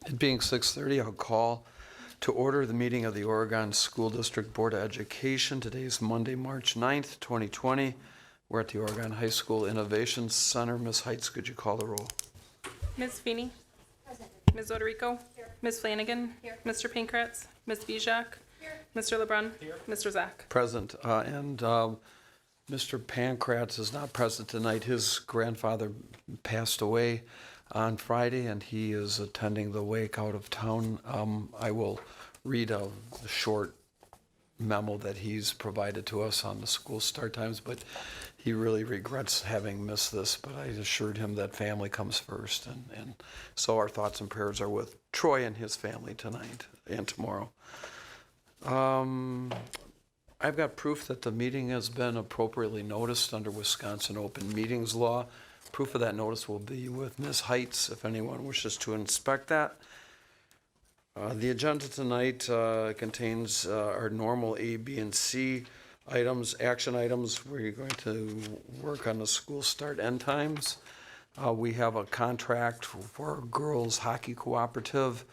It being 6:30, I'll call to order the meeting of the Oregon School District Board of Education. Today is Monday, March 9th, 2020. We're at the Oregon High School Innovation Center. Ms. Heitz, could you call the roll? Ms. Feeney? Present. Ms. Oderico? Here. Ms. Flanagan? Here. Mr. Pankratz? Ms. Vizak? Here. Mr. LeBrun? Here. Mr. Zak? Present. Mr. Pankratz is not present tonight. His grandfather passed away on Friday, and he is attending the wake out of town. I will read a short memo that he's provided to us on the school start times, but he really regrets having missed this, but I assured him that family comes first, and so our thoughts and prayers are with Troy and his family tonight and tomorrow. I've got proof that the meeting has been appropriately noticed under Wisconsin Open Meetings Law. Proof of that notice will be with Ms. Heitz if anyone wishes to inspect that. The agenda tonight contains our normal A, B, and C items, action items. We're going to work on the school start end times. We have a contract for girls hockey cooperative,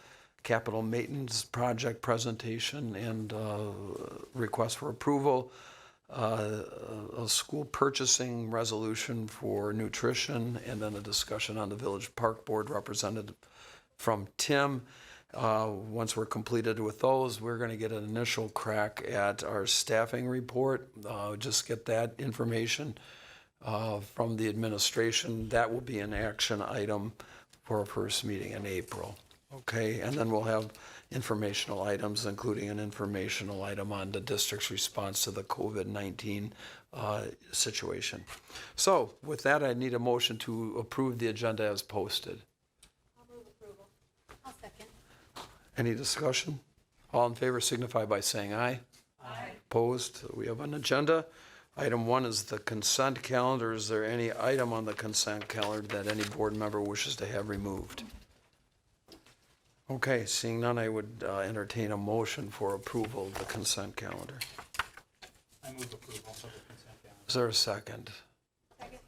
capital maintenance project presentation, and request for approval. A school purchasing resolution for nutrition, and then a discussion on the village park board represented from Tim. Once we're completed with those, we're going to get an initial crack at our staffing report. Just get that information from the administration. That will be an action item for our first meeting in April. Okay, and then we'll have informational items, including an informational item on the district's response to the COVID-19 situation. So with that, I need a motion to approve the agenda as posted. I'll move approval. I'll second. Any discussion? All in favor signify by saying aye. Aye. Opposed? We have an agenda. Item 1 is the consent calendar. Is there any item on the consent calendar that any board member wishes to have removed? Okay, seeing none, I would entertain a motion for approval of the consent calendar. I move approval of the consent calendar. Is there a second? Second.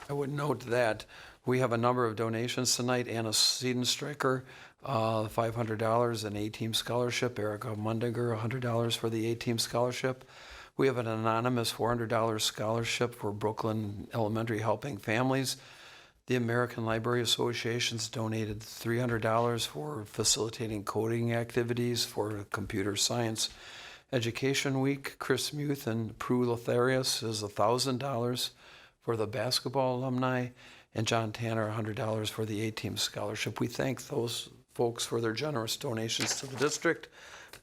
I would note that we have a number of donations tonight. Anna Seidenstreicher, $500, an A-Team scholarship. Erica Mundinger, $100 for the A-Team scholarship. We have an anonymous $400 scholarship for Brooklyn Elementary Helping Families. The American Library Association's donated $300 for facilitating coding activities for Computer Science Education Week. Chris Muth and Prue Lotharius is $1,000 for the basketball alumni, and John Tanner $100 for the A-Team scholarship. We thank those folks for their generous donations to the district.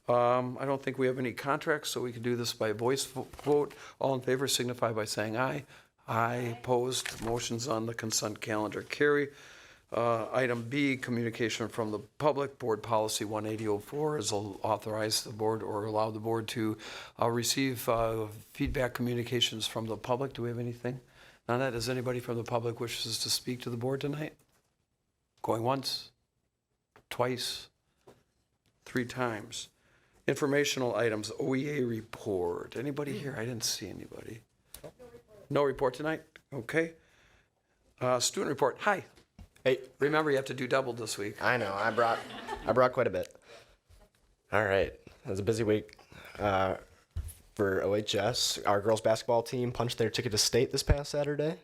I don't think we have any contracts, so we can do this by voice vote. All in favor signify by saying aye. Aye. Opposed. Motions on the consent calendar carry. Item B, communication from the public. Board Policy 18004 is authorize the board or allow the board to receive feedback communications from the public. Do we have anything on that? Does anybody from the public wishes to speak to the board tonight? Going once, twice, 3 times. Informational items, OEA report. Anybody here? I didn't see anybody. No report tonight? Okay. Student report. Hi. Hey, Remember, you have to do double this week. I know. I brought quite a bit. All right. It was a busy week for OHS. Our girls basketball team punched their ticket to state this past Saturday.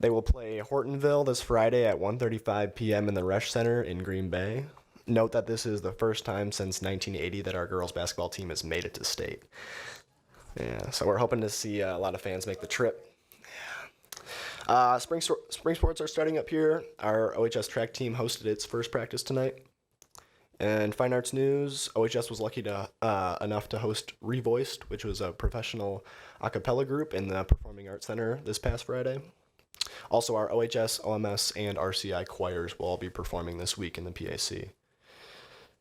They will play Hortonville this Friday at 1:35 p.m. in the Resch Center in Green Bay. Note that this is the first time since 1980 that our girls basketball team has made it to state. Yeah, so we're hoping to see a lot of fans make the trip. Spring sports are starting up here. Our OHS track team hosted its first practice tonight. And fine arts news, OHS was lucky enough to host Revoiced, which was a professional a cappella group in the Performing Arts Center this past Friday. Also, our OHS, OMS, and RCI choirs will all be performing this week in the PAC.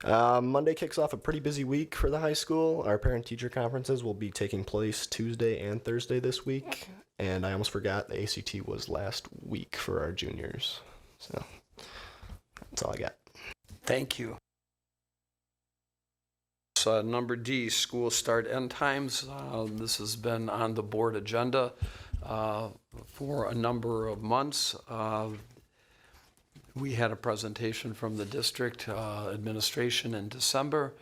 Monday kicks off a pretty busy week for the high school. Our parent-teacher conferences will be taking place Tuesday and Thursday this week. And I almost forgot the ACT was last week for our juniors. So that's all I got. Thank you. Number D, school start end times. This has been on the board agenda for a number of months. We had a presentation from the district administration in December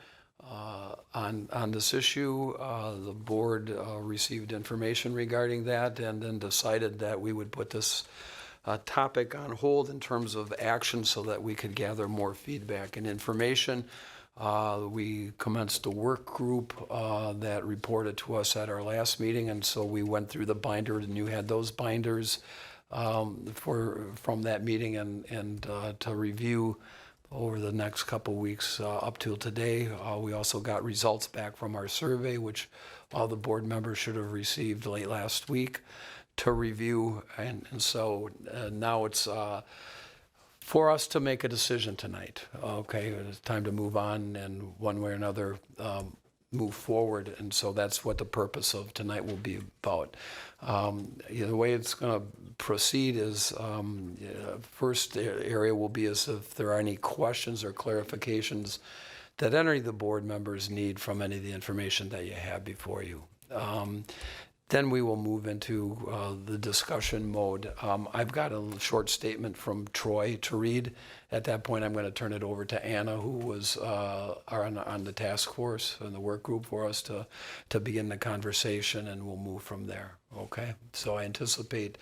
on this issue. The board received information regarding that and then decided that we would put this topic on hold in terms of action so that we could gather more feedback and information. We commenced a work group that reported to us at our last meeting, and so we went through the binder, and you had those binders from that meeting and to review over the next couple weeks up till today. We also got results back from our survey, which all the board members should have received late last week to review. And so now it's for us to make a decision tonight. Okay, it's time to move on and one way or another move forward. And so that's what the purpose of tonight will be about. The way it's going to proceed is first area will be as if there are any questions or clarifications that any of the board members need from any of the information that you have before you. Then we will move into the discussion mode. I've got a short statement from Troy to read. At that point, I'm going to turn it over to Anna, who was on the task force and the work group for us to begin the conversation, and we'll move from there. Okay? So I anticipate,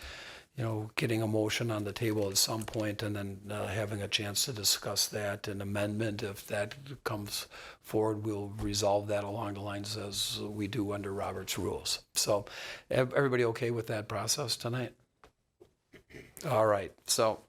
getting a motion on the table at some point and then having a chance to discuss that. An amendment, if that comes forward, we'll resolve that along the lines as we do under Robert's rules. So everybody okay with that process tonight? All right. So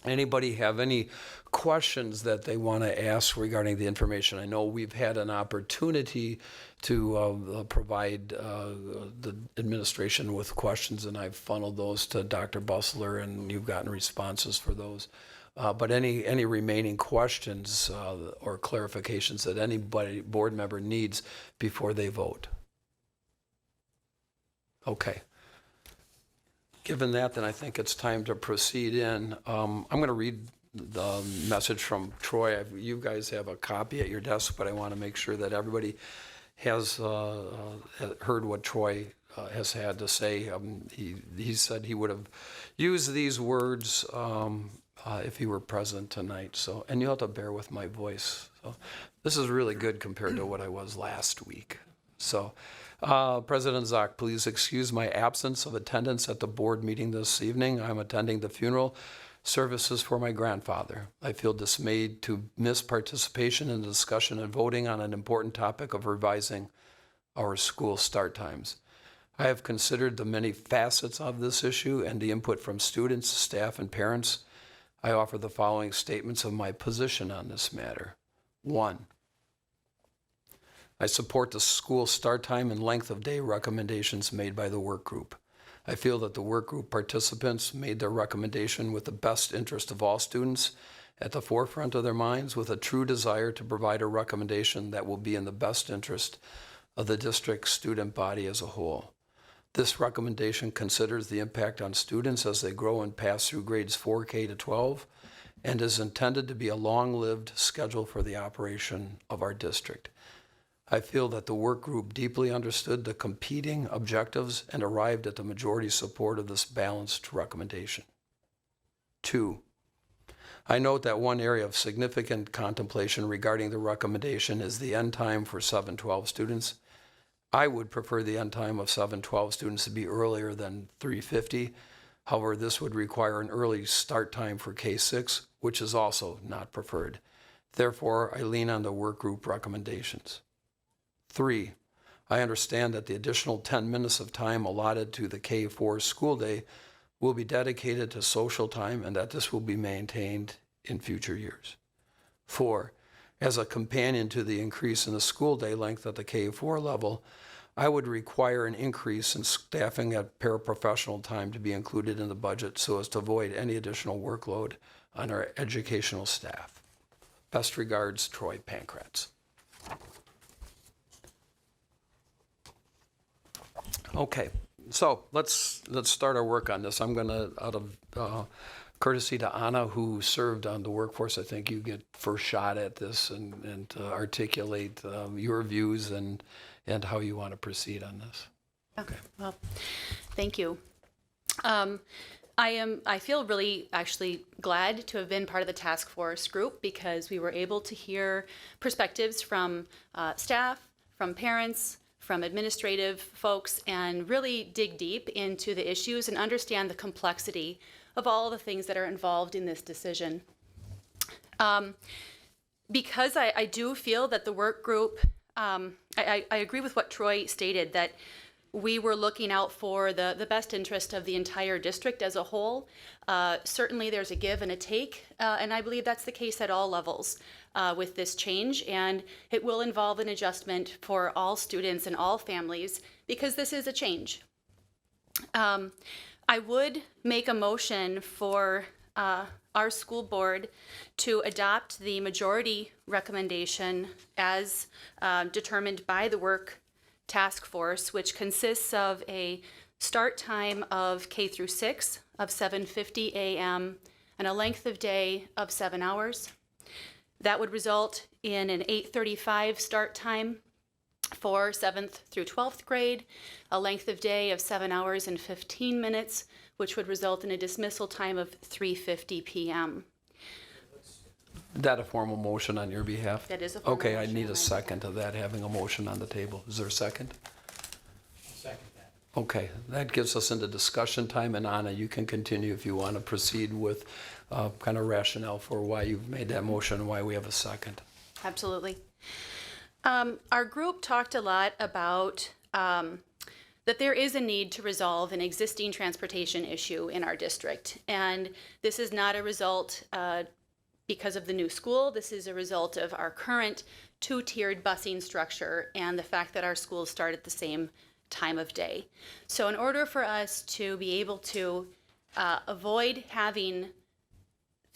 anybody have any questions that they want to ask regarding the information? I know we've had an opportunity to provide the administration with questions, and I've funneled those to Dr. Bustler, and you've gotten responses for those. But any remaining questions or clarifications that anybody, board member, needs before they vote? Okay. Given that, then I think it's time to proceed in. I'm going to read the message from Troy. You guys have a copy at your desk, but I want to make sure that everybody has heard what Troy has had to say. He said he would have used these words if he were present tonight. So, and you'll have to bear with my voice. So, this is really good compared to what I was last week. So, President Zock, please excuse my absence of attendance at the board meeting this evening. I'm attending the funeral services for my grandfather. I feel dismayed to miss participation in the discussion and voting on an important topic of revising our school start times. I have considered the many facets of this issue and the input from students, staff, and parents. I offer the following statements of my position on this matter. 1, I support the school start time and length of day recommendations made by the work group. I feel that the work group participants made their recommendation with the best interest of all students at the forefront of their minds, with a true desire to provide a recommendation that will be in the best interest of the district student body as a whole. This recommendation considers the impact on students as they grow and pass through grades 4K to 12 and is intended to be a long-lived schedule for the operation of our district. I feel that the work group deeply understood the competing objectives and arrived at the majority support of this balanced recommendation. 2, I note that one area of significant contemplation regarding the recommendation is the end time for 712 students. I would prefer the end time of 712 students to be earlier than 3:50. However, this would require an early start time for K6, which is also not preferred. Therefore, I lean on the work group recommendations. 3, I understand that the additional 10 minutes of time allotted to the K4 school day will be dedicated to social time and that this will be maintained in future years. 4, as a companion to the increase in the school day length at the K4 level, I would require an increase in staffing at paraprofessional time to be included in the budget so as to avoid any additional workload on our educational staff. Best regards, Troy Pankratz. Okay, so let's start our work on this. I'm going to, out of courtesy to Anna, who served on the workforce, I think you get first shot at this and articulate your views and how you want to proceed on this. Okay. Well, thank you. I feel really actually glad to have been part of the task force group because we were able to hear perspectives from staff, from parents, from administrative folks, and really dig deep into the issues and understand the complexity of all the things that are involved in this decision. Because I do feel that the work group, I agree with what Troy stated, that we were looking out for the best interest of the entire district as a whole. Certainly there's a give and a take, and I believe that's the case at all levels with this change, and it will involve an adjustment for all students and all families because this is a change. I would make a motion for our school board to adopt the majority recommendation as determined by the work task force, which consists of a start time of K through 6 of 7:50 a.m. and a length of day of 7 hours. That would result in an 8:35 start time for 7th through 12th grade, a length of day of 7 hours and 15 minutes, which would result in a dismissal time of 3:50 p.m. Is that a formal motion on your behalf? That is a formal Okay, I motion need on a my second to that, having a motion on the table. Is there a second? I'll second that. Okay, that gives us into discussion time, and Anna, you can continue if you want to proceed with kind of rationale for why you've made that motion and why we have a second. Absolutely. Our group talked a lot about that there is a need to resolve an existing transportation issue in our district. And this is not a result because of the new school. This is a result of our current two-tiered busing structure and the fact that our schools start at the same time of day. So in order for us to be able to avoid having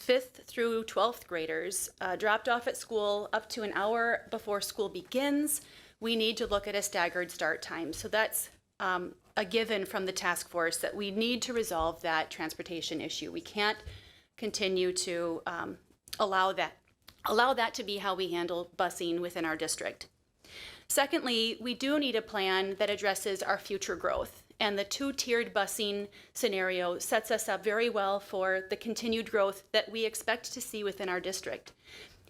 5th through 12th graders dropped off at school up to an hour before school begins, we need to look at a staggered start time. So that's a given from the task force that we need to resolve that transportation issue. We can't continue to allow that to be how we handle busing within our district. Secondly, we do need a plan that addresses our future growth. And the two-tiered busing scenario sets us up very well for the continued growth that we expect to see within our district.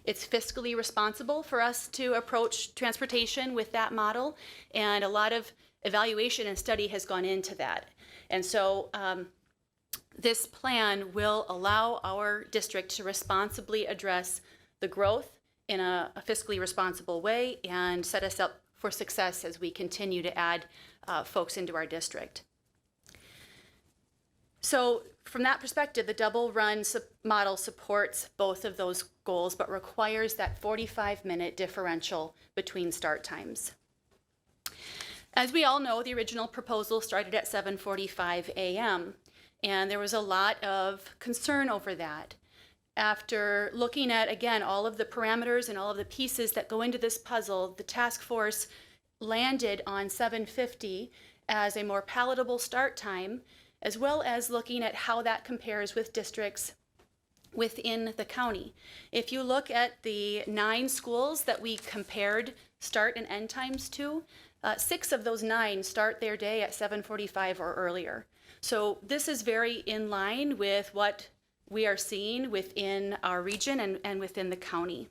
It's fiscally responsible for us to approach transportation with that model, and a lot of evaluation and study has gone into that. And so this plan will allow our district to responsibly address the growth in a fiscally responsible way and set us up for success as we continue to add folks into our district. So from that perspective, the double run model supports both of those goals, but requires that 45-minute differential between start times. As we all know, the original proposal started at 7:45 a.m., and there was a lot of concern over that. After looking at, again, all of the parameters and all of the pieces that go into this puzzle, the task force landed on 7:50 as a more palatable start time, as well as looking at how that compares with districts within the county. If you look at the 9 schools that we compared start and end times to, 6 of those 9 start their day at 7:45 or earlier. So this is very in line with what we are seeing within our region and within the county.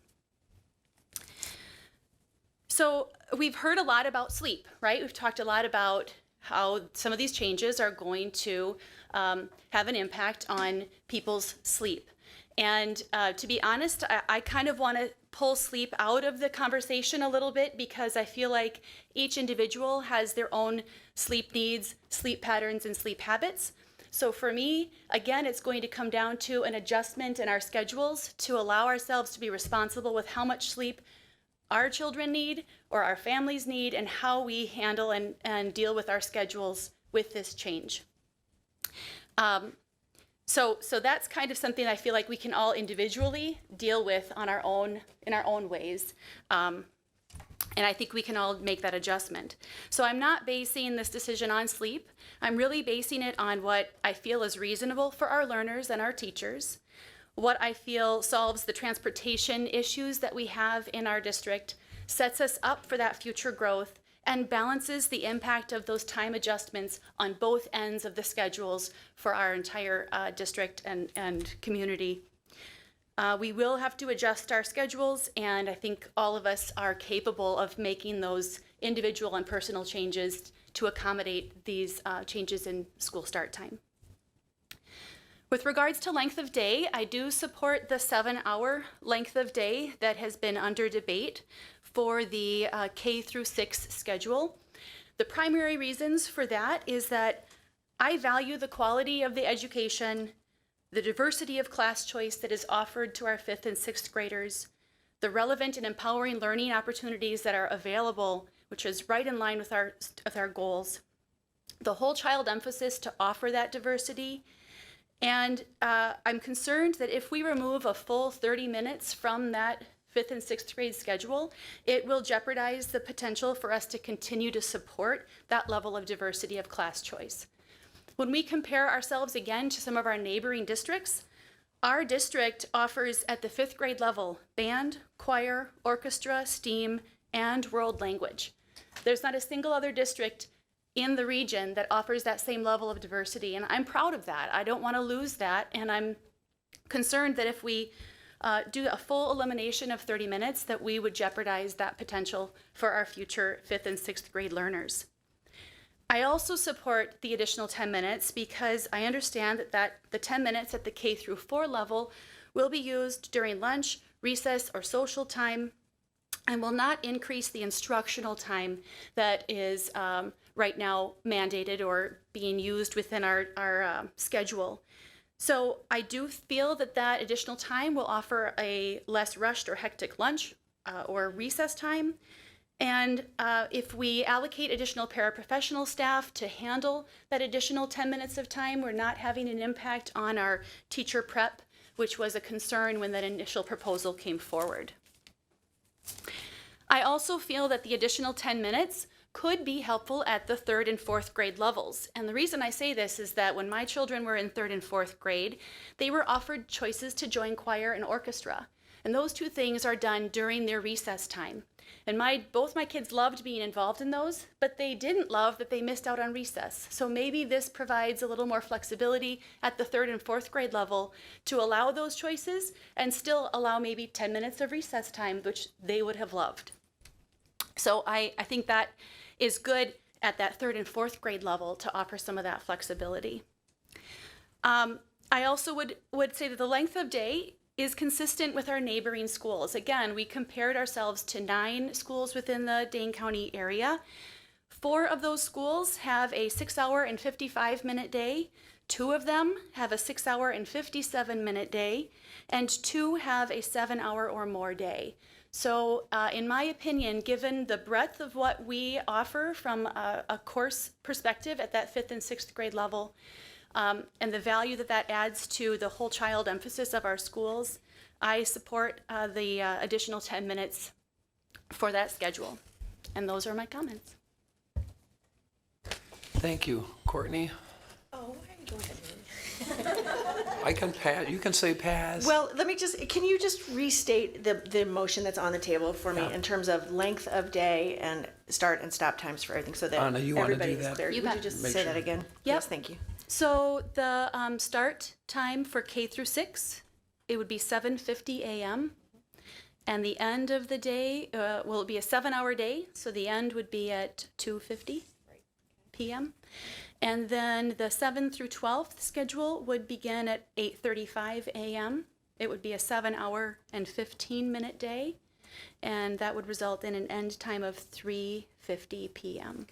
So we've heard a lot about sleep, right? We've talked a lot about how some of these changes are going to have an impact on people's sleep. And to be honest, I kind of want to pull sleep out of the conversation a little bit because I feel like each individual has their own sleep needs, sleep patterns, and sleep habits. So for me, again, it's going to come down to an adjustment in our schedules to allow ourselves to be responsible with how much sleep our children need or our families need and how we handle and deal with our schedules with this change. So that's kind of something I feel like we can all individually deal with on our own, in our own ways. And I think we can all make that adjustment. So I'm not basing this decision on sleep. I'm really basing it on what I feel is reasonable for our learners and our teachers, what I feel solves the transportation issues that we have in our district, sets us up for that future growth, and balances the impact of those time adjustments on both ends of the schedules for our entire district and community. We will have to adjust our schedules, and I think all of us are capable of making those individual and personal changes to accommodate these changes in school start time. With regards to length of day, I do support the 7-hour length of day that has been under debate for the K through 6 schedule. The primary reasons for that is that I value the quality of the education, the diversity of class choice that is offered to our 5th and 6th graders, the relevant and empowering learning opportunities that are available, which is right in line with our goals, the whole child emphasis to offer that diversity. And I'm concerned that if we remove a full 30 minutes from that 5th and 6th grade schedule, it will jeopardize the potential for us to continue to support that level of diversity of class choice. When we compare ourselves again to some of our neighboring districts, our district offers at the 5th grade level band, choir, orchestra, STEAM, and world language. There's not a single other district in the region that offers that same level of diversity, and I'm proud of that. I don't want to lose that, and I'm concerned that if we do a full elimination of 30 minutes, that we would jeopardize that potential for our future 5th and 6th grade learners. I also support the additional 10 minutes because I understand that the 10 minutes at the K through 4 level will be used during lunch, recess, or social time, and will not increase the instructional time that is right now mandated or being used within our schedule. So I do feel that additional time will offer a less rushed or hectic lunch or recess time. And if we allocate additional paraprofessional staff to handle that additional 10 minutes of time, we're not having an impact on our teacher prep, which was a concern when that initial proposal came forward. I also feel that the additional 10 minutes could be helpful at the 3rd and 4th grade levels. And the reason I say this is that when my children were in 3rd and 4th grade, they were offered choices to join choir and orchestra. And those two things are done during their recess time. And both my kids loved being involved in those, but they didn't love that they missed out on recess. So maybe this provides a little more flexibility at the 3rd and 4th grade level to allow those choices and still allow maybe 10 minutes of recess time, which they would have loved. So I think that is good at that 3rd and 4th grade level to offer some of that flexibility. I also would say that the length of day is consistent with our neighboring schools. Again, we compared ourselves to 9 schools within the Dane County area. 4 of those schools have a 6-hour and 55-minute day. 2 of them have a 6-hour and 57-minute day, and 2 have a 7-hour or more day. So in my opinion, given the breadth of what we offer from a course perspective at that 5th and 6th grade level, and the value that adds to the whole child emphasis of our schools, I support the additional 10 minutes for that schedule. And those are my comments. Thank you. Courtney? Oh, go ahead. I can pass, you can say pass. Well, can you just restate the motion that's on the table for me in terms of length of day and start and stop times for everything so that Anna, you wanna do everybody's that? clear? You Would bet. you just Make say sure. that again? Yep. Yes, thank you. So the start time for K through 6, it would be 7:50 a.m. And the end of the day, will be a 7-hour day, so the end would be at 2:50 p.m. And then the 7th through 12th schedule would begin at 8:35 a.m. It would be a 7-hour and 15-minute day, and that would result in an end time of 3:50 p.m.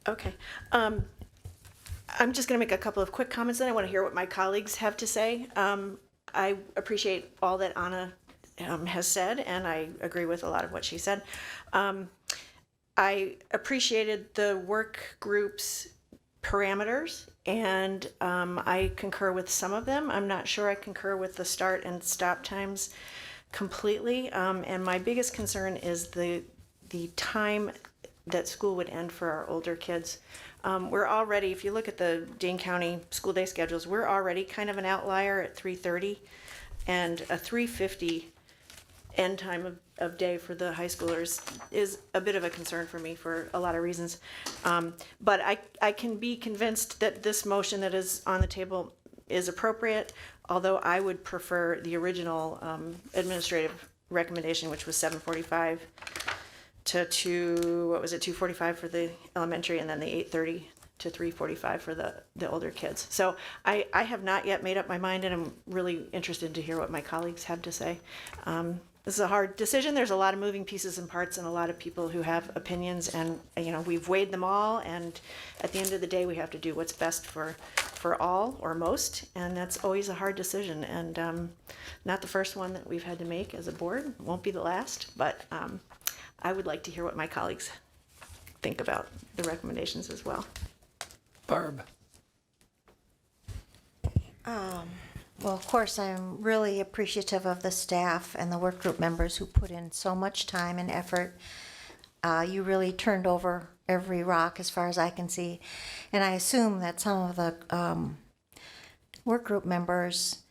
Okay. I'm just going to make a couple of quick comments, and I want to hear what my colleagues have to say. I appreciate all that Anna has said, and I agree with a lot of what she said. I appreciated the work group's parameters, and I concur with some of them. I'm not sure I concur with the start and stop times completely, and my biggest concern is the time that school would end for our older kids. We're already, if you look at the Dane County school day schedules, we're already kind of an outlier at 3:30, and a 3:50 end time of day for the high schoolers is a bit of a concern for me for a lot of reasons. But I can be convinced that this motion that is on the table is appropriate, although I would prefer the original administrative recommendation, which was 7:45 to 2:45 for the elementary, and then the 8:30 to 3:45 for the older kids. So I have not yet made up my mind, and I'm really interested to hear what my colleagues have to say. This is a hard decision. There's a lot of moving pieces and parts and a lot of people who have opinions, and we've weighed them all, and at the end of the day we have to do what's best for all or most, and that's always a hard decision, and not the first one that we've had to make as a board. Won't be the last, but I would like to hear what my colleagues think about the recommendations as well. Barb? Well, of course, I'm really appreciative of the staff and the work group members who put in so much time and effort. You really turned over every rock as far as I can see. And I assume that some of the work group members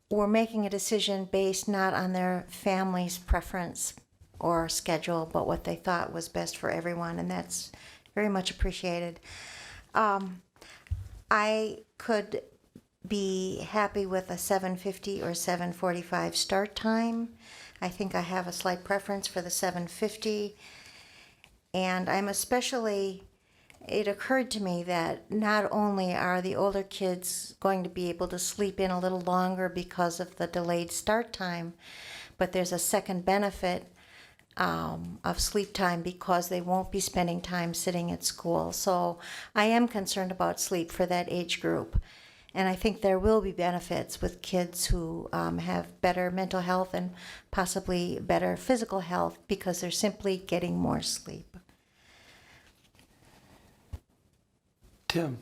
were making a decision based not on their family's preference or schedule, but what they thought was best for everyone, and that's very much appreciated. I could be happy with a 7:50 or 7:45 start time. I think I have a slight preference for the 7:50. And it occurred to me that not only are the older kids going to be able to sleep in a little longer because of the delayed start time, but there's a second benefit of sleep time because they won't be spending time sitting at school. So I am concerned about sleep for that age group. And I think there will be benefits with kids who have better mental health and possibly better physical health because they're simply getting more sleep. Tim?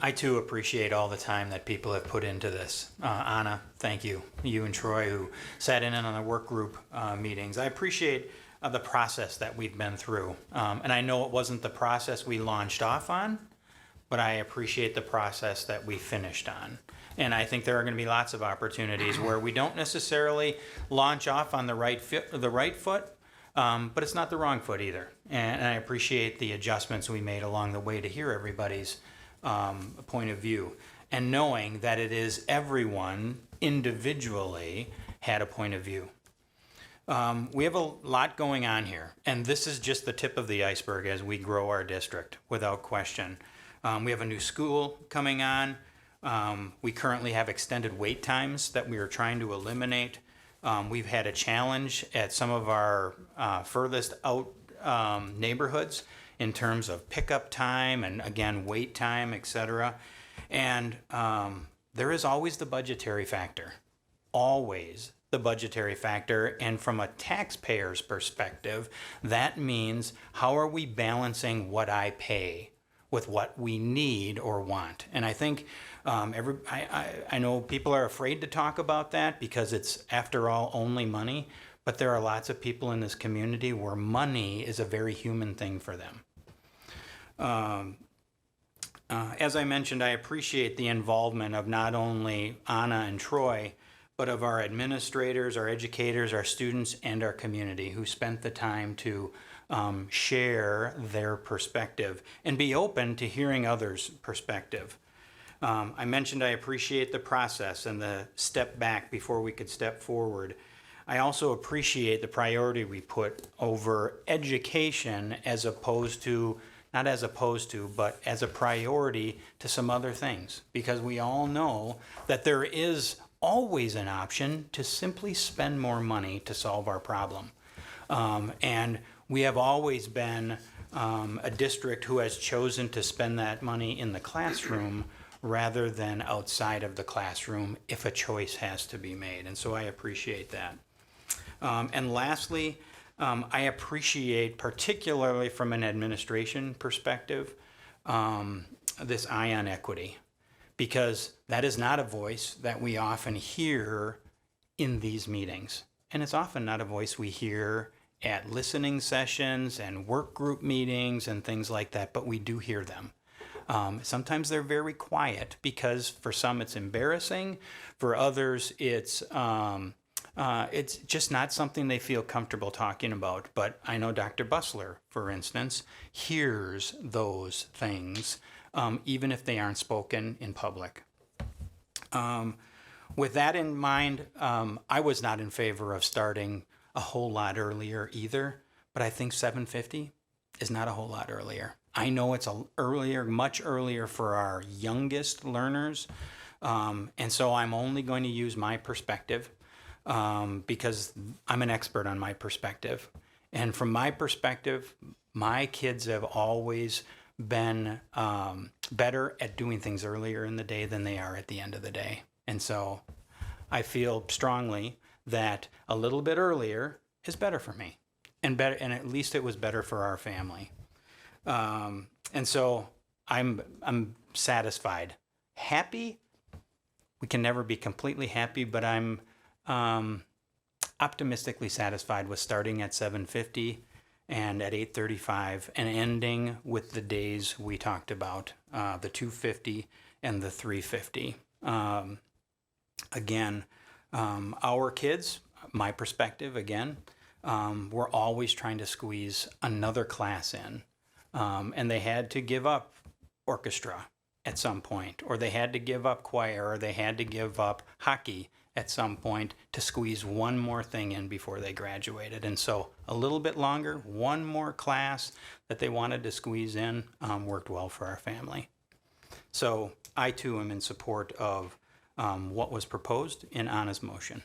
I too appreciate all the time that people have put into this. Anna, thank you. You and Troy, who sat in on the work group meetings. I appreciate the process that we've been through. And I know it wasn't the process we launched off on, but I appreciate the process that we finished on. And I think there are going to be lots of opportunities where we don't necessarily launch off on the right foot, but it's not the wrong foot either. And I appreciate the adjustments we made along the way to hear everybody's point of view. And knowing that it is everyone individually had a point of view. We have a lot going on here, and this is just the tip of the iceberg as we grow our district, without question. We have a new school coming on. We currently have extended wait times that we are trying to eliminate. We've had a challenge at some of our furthest out neighborhoods in terms of pickup time and, again, wait time, etc. And there is always the budgetary factor. Always the budgetary factor. And from a taxpayer's perspective, that means how are we balancing what I pay with what we need or want. And I think I know people are afraid to talk about that because it's, after all, only money, but there are lots of people in this community where money is a very human thing for them. As I mentioned, I appreciate the involvement of not only Anna and Troy, but of our administrators, our educators, our students, and our community who spent the time to share their perspective and be open to hearing others' perspective. I mentioned I appreciate the process and the step back before we could step forward. I also appreciate the priority we put over education as opposed to, not as opposed to, but as a priority to some other things, because we all know that there is always an option to simply spend more money to solve our problem. And we have always been a district who has chosen to spend that money in the classroom rather than outside of the classroom if a choice has to be made. And so I appreciate that. And lastly, I appreciate, particularly from an administration perspective, this eye on equity, because that is not a voice that we often hear in these meetings. And it's often not a voice we hear at listening sessions and work group meetings and things like that, but we do hear them. Sometimes they're very quiet because for some it's embarrassing, for others it's It's just not something they feel comfortable talking about. But I know Dr. Bussler, for instance, hears those things, even if they aren't spoken in public. With that in mind, I was not in favor of starting a whole lot earlier either, but I think 7:50 is not a whole lot earlier. I know it's much earlier for our youngest learners, and so I'm only going to use my perspective because I'm an expert on my perspective. And from my perspective, my kids have always been better at doing things earlier in the day than they are at the end of the day. And so I feel strongly that a little bit earlier is better for me, and at least it was better for our family. And so I'm satisfied. Happy? We can never be completely happy, but I'm optimistically satisfied with starting at 7:50 and at 8:35 and ending with the days we talked about, the 2:50 and the 3:50. Again, our kids, my perspective again, we're always trying to squeeze another class in. And they had to give up orchestra at some point, or they had to give up choir, or they had to give up hockey at some point to squeeze one more thing in before they graduated. And so a little bit longer, one more class that they wanted to squeeze in worked well for our family. So I too am in support of what was proposed in Anna's motion.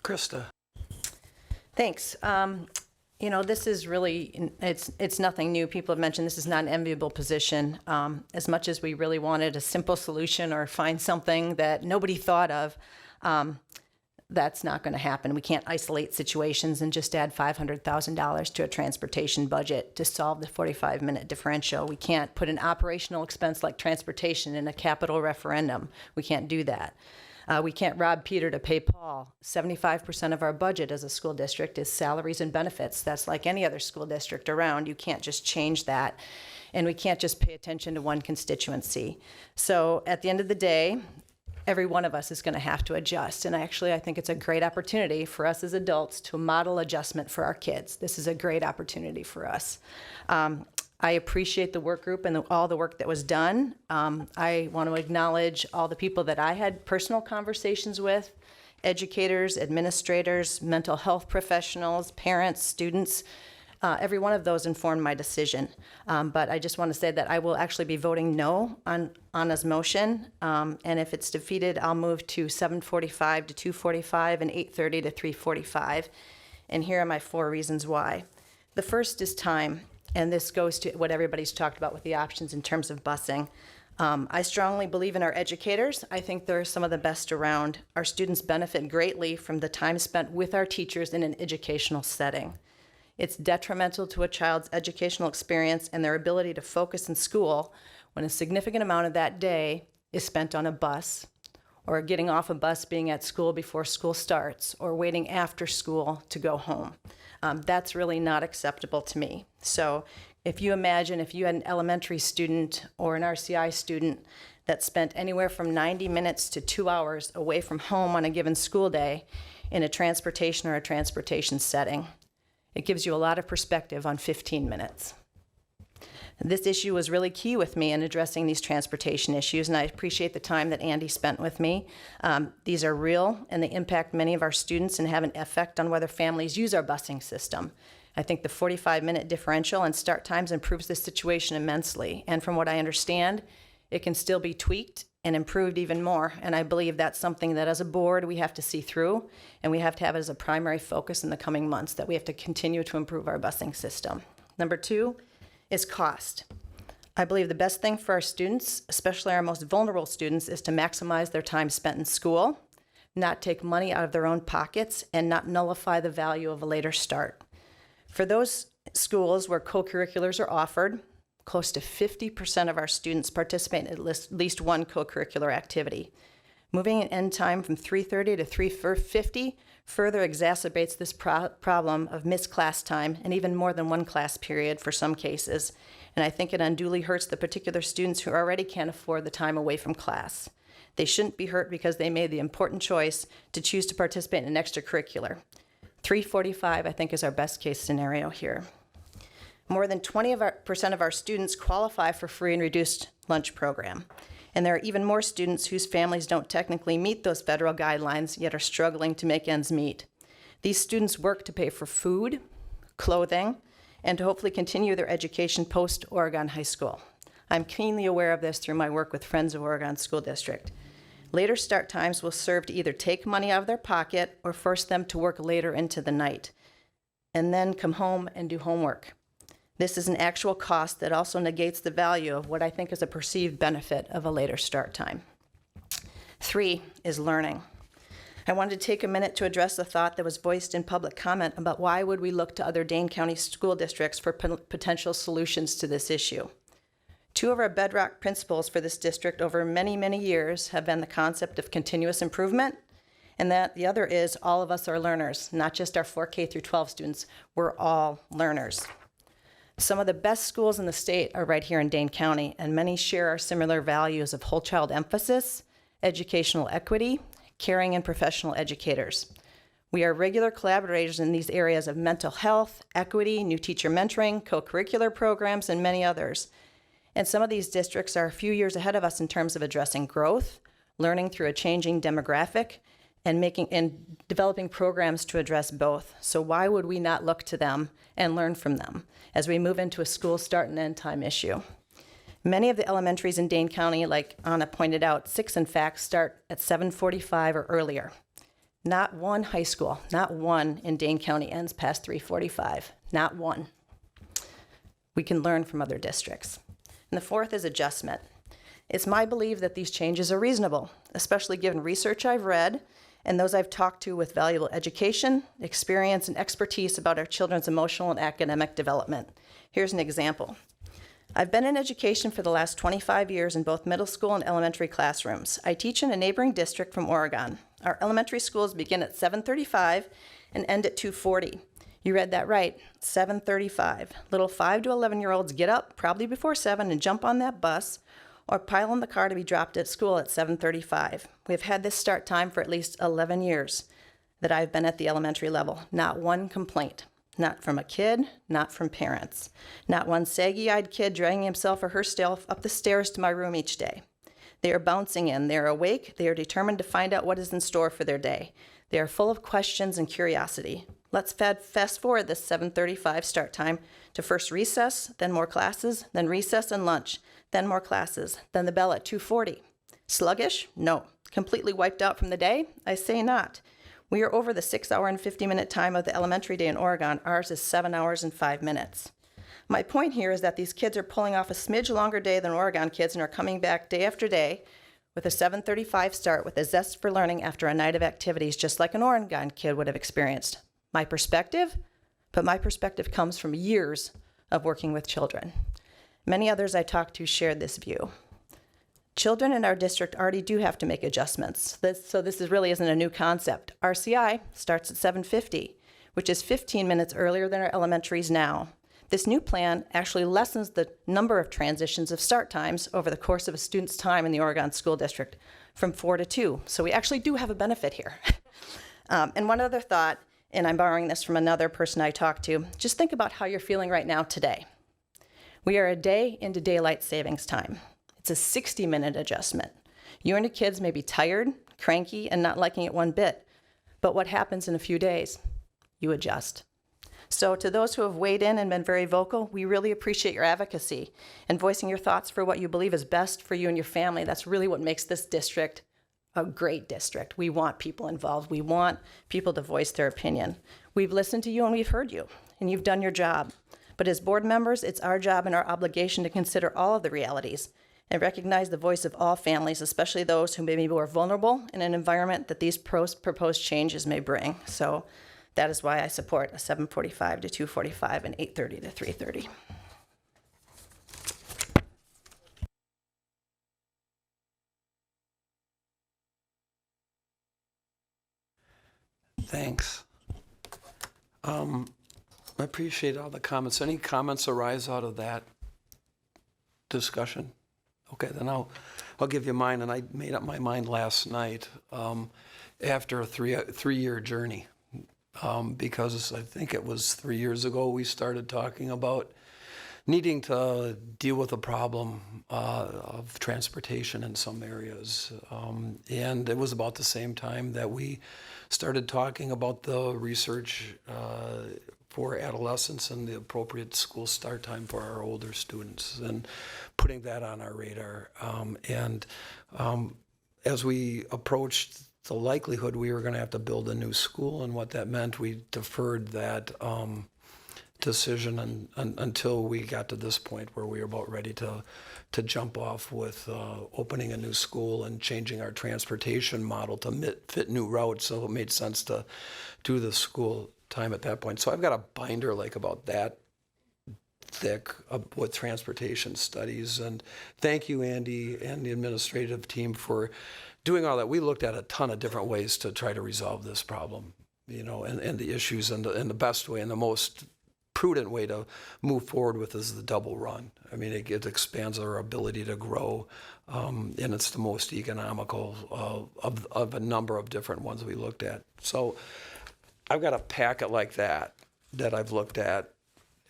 Krista? Thanks. You know, this is really, it's nothing new. People have mentioned this is not an enviable position. As much as we really wanted a simple solution or find something that nobody thought of, that's not going to happen. We can't isolate situations and just add $500,000 to a transportation budget to solve the 45-minute differential. We can't put an operational expense like transportation in a capital referendum. We can't do that. We can't rob Peter to pay Paul. 75% of our budget as a school district is salaries and benefits. That's like any other school district around. You can't just change that. And we can't just pay attention to one constituency. So at the end of the day, every one of us is going to have to adjust. And actually, I think it's a great opportunity for us as adults to model adjustment for our kids. This is a great opportunity for us. I appreciate the work group and all the work that was done. I want to acknowledge all the people that I had personal conversations with, educators, administrators, mental health professionals, parents, students. Every one of those informed my decision. But I just want to say that I will actually be voting no on Anna's motion. And if it's defeated, I'll move to 7:45 to 2:45 and 8:30 to 3:45. And here are my 4 reasons why. The first is time. And this goes to what everybody's talked about with the options in terms of busing. I strongly believe in our educators. I think they're some of the best around. Our students benefit greatly from the time spent with our teachers in an educational setting. It's detrimental to a child's educational experience and their ability to focus in school when a significant amount of that day is spent on a bus, or getting off a bus, being at school before school starts, or waiting after school to go home. That's really not acceptable to me. So if you imagine if you had an elementary student or an RCI student that spent anywhere from 90 minutes to 2 hours away from home on a given school day in a transportation or a transportation setting, it gives you a lot of perspective on 15 minutes. This issue was really key with me in addressing these transportation issues, and I appreciate the time that Andy spent with me. These are real, and they impact many of our students and have an effect on whether families use our busing system. I think the 45-minute differential and start times improves the situation immensely, and from what I understand, it can still be tweaked and improved even more, and I believe that's something that as a board we have to see through, and we have to have it as a primary focus in the coming months, that we have to continue to improve our busing system. Number 2, is cost. I believe the best thing for our students, especially our most vulnerable students, is to maximize their time spent in school, not take money out of their own pockets, and not nullify the value of a later start. For those schools where co-curriculars are offered, close to 50% of our students participate in at least one co-curricular activity. Moving an end time from 3:30 to 3:50 further exacerbates this problem of missed class time and even more than one class period for some cases. And I think it unduly hurts the particular students who already can't afford the time away from class. They shouldn't be hurt because they made the important choice to choose to participate in an extracurricular. 345, I think, is our best case scenario here. More than 20% of our students qualify for free and reduced lunch program. And there are even more students whose families don't technically meet those federal guidelines, yet are struggling to make ends meet. These students work to pay for food, clothing, and to hopefully continue their education post-Oregon High School. I'm keenly aware of this through my work with Friends of Oregon School District. Later start times will serve to either take money out of their pocket or force them to work later into the night, and then come home and do homework. This is an actual cost that also negates the value of what I think is a perceived benefit of a later start time. 3 is learning. I wanted to take a minute to address the thought that was voiced in public comment about why would we look to other Dane County school districts for potential solutions to this issue. 2 of our bedrock principles for this district over many, many years have been the concept of continuous improvement, and that the other is all of us are learners, not just our 4K through 12 students. We're all learners. Some of the best schools in the state are right here in Dane County, and many share our similar values of whole child emphasis, educational equity, caring and professional educators. We are regular collaborators in these areas of mental health, equity, new teacher mentoring, co-curricular programs, and many others. And some of these districts are a few years ahead of us in terms of addressing growth, learning through a changing demographic, and developing programs to address both. So why would we not look to them and learn from them as we move into a school start and end time issue? Many of the elementaries in Dane County, like Anna pointed out, 6 in fact, start at 7:45 or earlier. Not one high school, not one in Dane County ends past 3:45, not one. We can learn from other districts. And the 4th is adjustment. It's my belief that these changes are reasonable, especially given research I've read and those I've talked to with valuable education, experience, and expertise about our children's emotional and academic development. Here's an example. I've been in education for the last 25 years in both middle school and elementary classrooms. I teach in a neighboring district from Oregon. Our elementary schools begin at 7:35 and end at 2:40. You read that right, 7:35. Little 5 to 11-year-olds get up, probably before 7, and jump on that bus or pile in the car to be dropped at school at 7:35. We've had this start time for at least 11 years that I've been at the elementary level. Not one complaint. Not from a kid, not from parents. Not one saggy-eyed kid dragging himself or herself up the stairs to my room each day. They are bouncing in. They are awake. They are determined to find out what is in store for their day. They are full of questions and curiosity. Let's fast forward this 7:35 start time to first recess, then more classes, then recess and lunch, then more classes, then the bell at 2:40. Sluggish? No. Completely wiped out from the day? I say not. We are over the 6-hour and 50-minute time of the elementary day in Oregon. Ours is 7 hours and 5 minutes. My point here is that these kids are pulling off a smidge longer day than Oregon kids and are coming back day after day with a 7:35 start with a zest for learning after a night of activities just like an Oregon kid would have experienced. My perspective? But my perspective comes from years of working with children. Many others I talked to shared this view. Children in our district already do have to make adjustments, so this really isn't a new concept. RCI starts at 7:50, which is 15 minutes earlier than our elementaries now. This new plan actually lessens the number of transitions of start times over the course of a student's time in the Oregon School District from 4 to 2, so we actually do have a benefit here. And one other thought, and I'm borrowing this from another person I talked to, just think about how you're feeling right now today. We are a day into daylight savings time. It's a 60-minute adjustment. You and your kids may be tired, cranky, and not liking it one bit, but what happens in a few days? You adjust. So to those who have weighed in and been very vocal, we really appreciate your advocacy and voicing your thoughts for what you believe is best for you and your family. That's really what makes this district a great district. We want people involved. We want people to voice their opinion. We've listened to you and we've heard you, and you've done your job. But as board members, it's our job and our obligation to consider all of the realities and recognize the voice of all families, especially those who may be more vulnerable in an environment that these proposed changes may bring. So that is why I support a 7:45 to 2:45 and 8:30 to 3:30. Thanks. I appreciate all the comments. Any comments arise out of that discussion? Okay, then I'll give you mine, and I made up my mind last night after a three-year journey, because I think it was 3 years ago we started talking about needing to deal with the problem of transportation in some areas. And it was about the same time that we started talking about the research for adolescents and the appropriate school start time for our older students, and putting that on our radar. As we approached the likelihood we were going to have to build a new school and what that meant, we deferred that decision until we got to this point where we were about ready to jump off with opening a new school and changing our transportation model to fit new routes, so it made sense to do the school time at that point. So I've got a binder like about that thick with transportation studies, and thank you, Andy, and the administrative team for doing all that. We looked at a ton of different ways to try to resolve this problem, and the issues, and the best way and the most prudent way to move forward with is the double run. I mean, it expands our ability to grow, and it's the most economical of a number of different ones we looked at. So I've got a packet like that I've looked at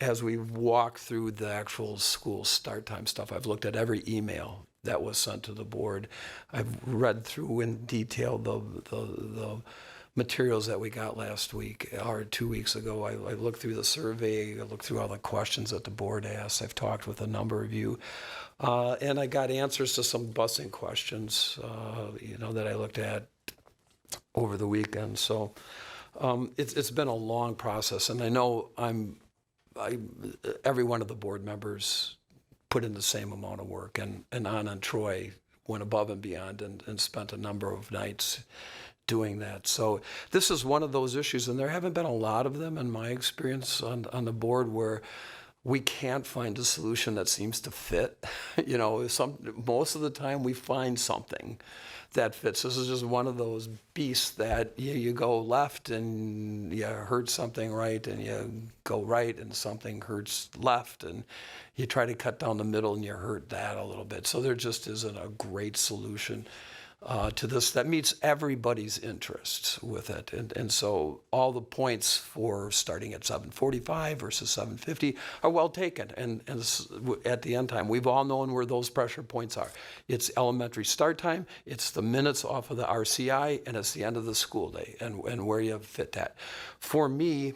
as we walk through the actual school start time stuff. I've looked at every email that was sent to the board. I've read through in detail the materials that we got last week or 2 weeks ago. I looked through the survey. I looked through all the questions that the board asked. I've talked with a number of you. And I got answers to some busing questions, that I looked at over the weekend. So it's been a long process, and I know every one of the board members put in the same amount of work, and Anna and Troy went above and beyond and spent a number of nights doing that. So this is one of those issues, and there haven't been a lot of them in my experience on the board where we can't find a solution that seems to fit. Most of the time we find something that fits. This is just one of those beasts that you go left and you hurt something right, and you go right and something hurts left, and you try to cut down the middle and you hurt that a little bit. So there just isn't a great solution to this that meets everybody's interests with it. And so all the points for starting at 7:45 versus 7:50 are well taken. And at the end time, we've all known where those pressure points are. It's elementary start time, it's the minutes off of the RCI, and it's the end of the school day, and where you fit that. For me,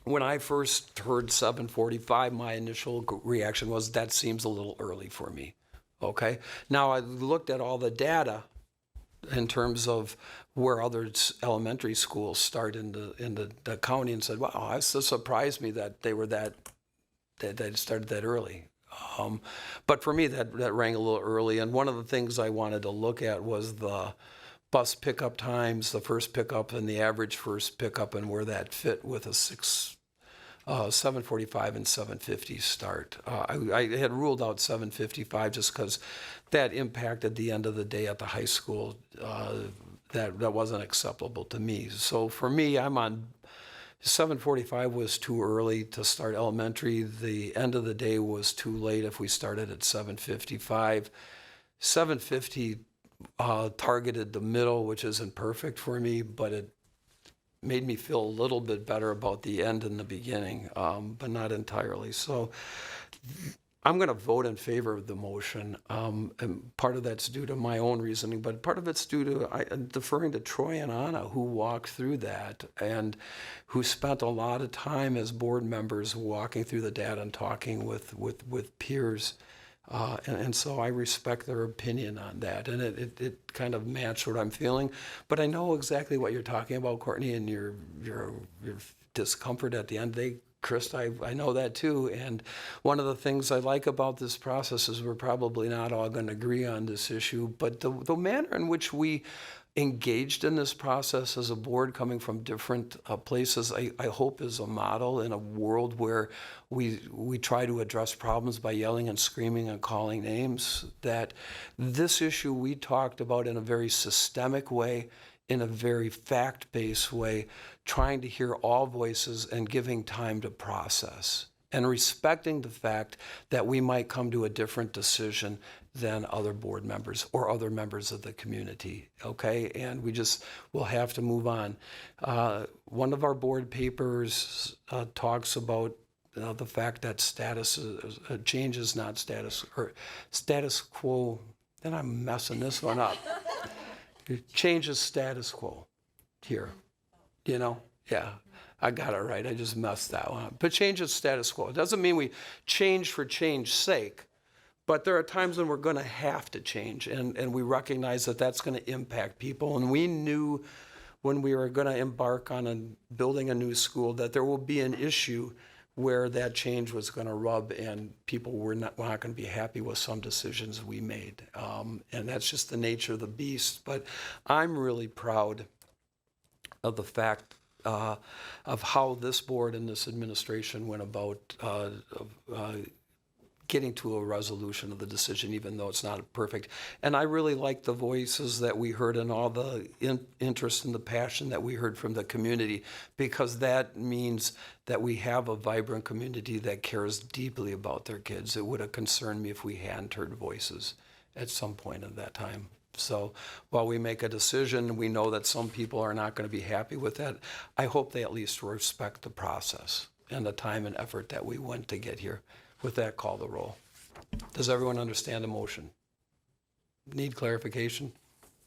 when I first heard 7:45, my initial reaction was that seems a little early for me. Okay. Now I looked at all the data in terms of where other elementary schools start in the county, and said, "Wow, that surprised me that they started that early." But for me, that rang a little early. And one of the things I wanted to look at was the bus pickup times, the first pickup and the average first pickup, and where that fit with a 7:45 and 7:50 start. I had ruled out 7:55 just because that impacted the end of the day at the high school. That wasn't acceptable to me. So for me, I'm on 7:45 was too early to start elementary. The end of the day was too late if we started at 7:55. 7:50 targeted the middle, which isn't perfect for me, but it made me feel a little bit better about the end and the beginning, but not entirely. So I'm going to vote in favor of the motion. And part of that's due to my own reasoning, but part of it's due to deferring to Troy and Anna, who walked through that and who spent a lot of time as board members walking through the data and talking with peers. And so I respect their opinion on that, and it kind of matched what I'm feeling. But I know exactly what you're talking about, Courtney, and your discomfort at the end. Chris, I know that too. And one of the things I like about this process is we're probably not all going to agree on this issue, but the manner in which we engaged in this process as a board coming from different places, I hope is a model in a world where we try to address problems by yelling and screaming and calling names, that this issue we talked about in a very systemic way, in a very fact-based way, trying to hear all voices and giving time to process. and respecting the fact that we might come to a different decision than other board members or other members of the community, okay? And we'll have to move on. One of our board papers talks about the fact that change is not status, or status quo, then I'm messing this one up. Change is status quo here, Yeah, I got it right. I just messed that one up. But change is status quo. It doesn't mean we change for change's sake, but there are times when we're going to have to change, and we recognize that that's going to impact people. And we knew when we were going to embark on building a new school that there will be an issue where that change was going to rub, and people were not going to be happy with some decisions we made. And that's just the nature of the beast. But I'm really proud of the fact of how this board and this administration went about getting to a resolution of the decision, even though it's not perfect. And I really like the voices that we heard and all the interest and the passion that we heard from the community, because that means that we have a vibrant community that cares deeply about their kids. It would have concerned me if we hadn't heard voices at some point at that time. So while we make a decision, we know that some people are not going to be happy with that. I hope they at least respect the process and the time and effort that we went to get here. With that, call the roll. Does everyone understand the motion? Need clarification?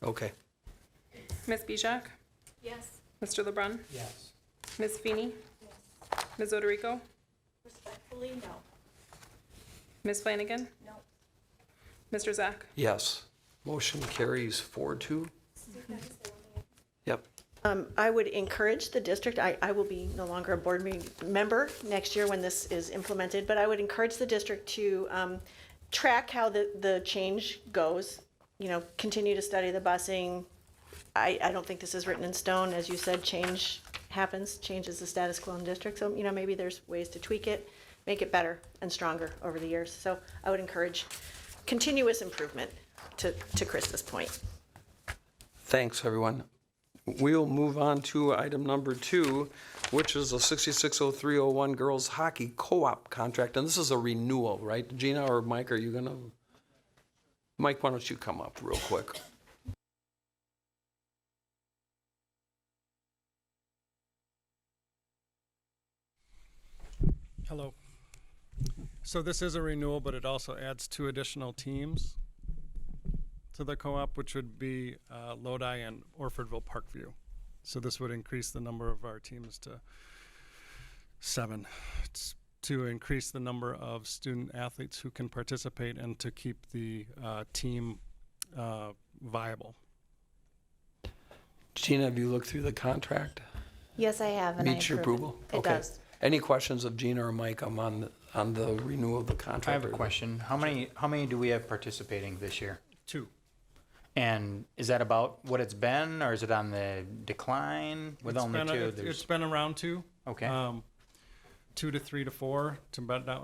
Okay. Ms. Bijak? Yes. Mr. LeBrun? Yes. Ms. Feeney? Yes. Ms. Oderico? Respectfully, no. Ms. Flanagan? No. Mr. Zach? Yes. Motion carries 4-2. Yep. I would encourage the district, I will be no longer a board member next year when this is implemented, but I would encourage the district to track how the change goes, continue to study the busing. I don't think this is written in stone. As you said, change happens, change is the status quo in the district. So, maybe there's ways to tweak it, make it better and stronger over the years. So I would encourage continuous improvement to Krista's point. Thanks, everyone. We'll move on to item number 2, which is a 660301 girls hockey co-op contract. And this is a renewal, right? Gina or Mike, are you going to? Mike, why don't you come up real quick? Hello. So this is a renewal, but it also adds 2 additional teams to the co-op, which would be Lodi and Orfordville Parkview. So this would increase the number of our teams to 7. It's to increase the number of student athletes who can participate and to keep the team viable. Gina, have you looked through the contract? Yes, I have, and I Meets your approve approval? It Okay. does. Any questions of Gina or Mike on the renewal of the contract? I have a question. How many do we have participating this year? 2. And is that about what it's been, or is it on the decline with only 2? It's been around 2. Okay. 2 to 3 to 4.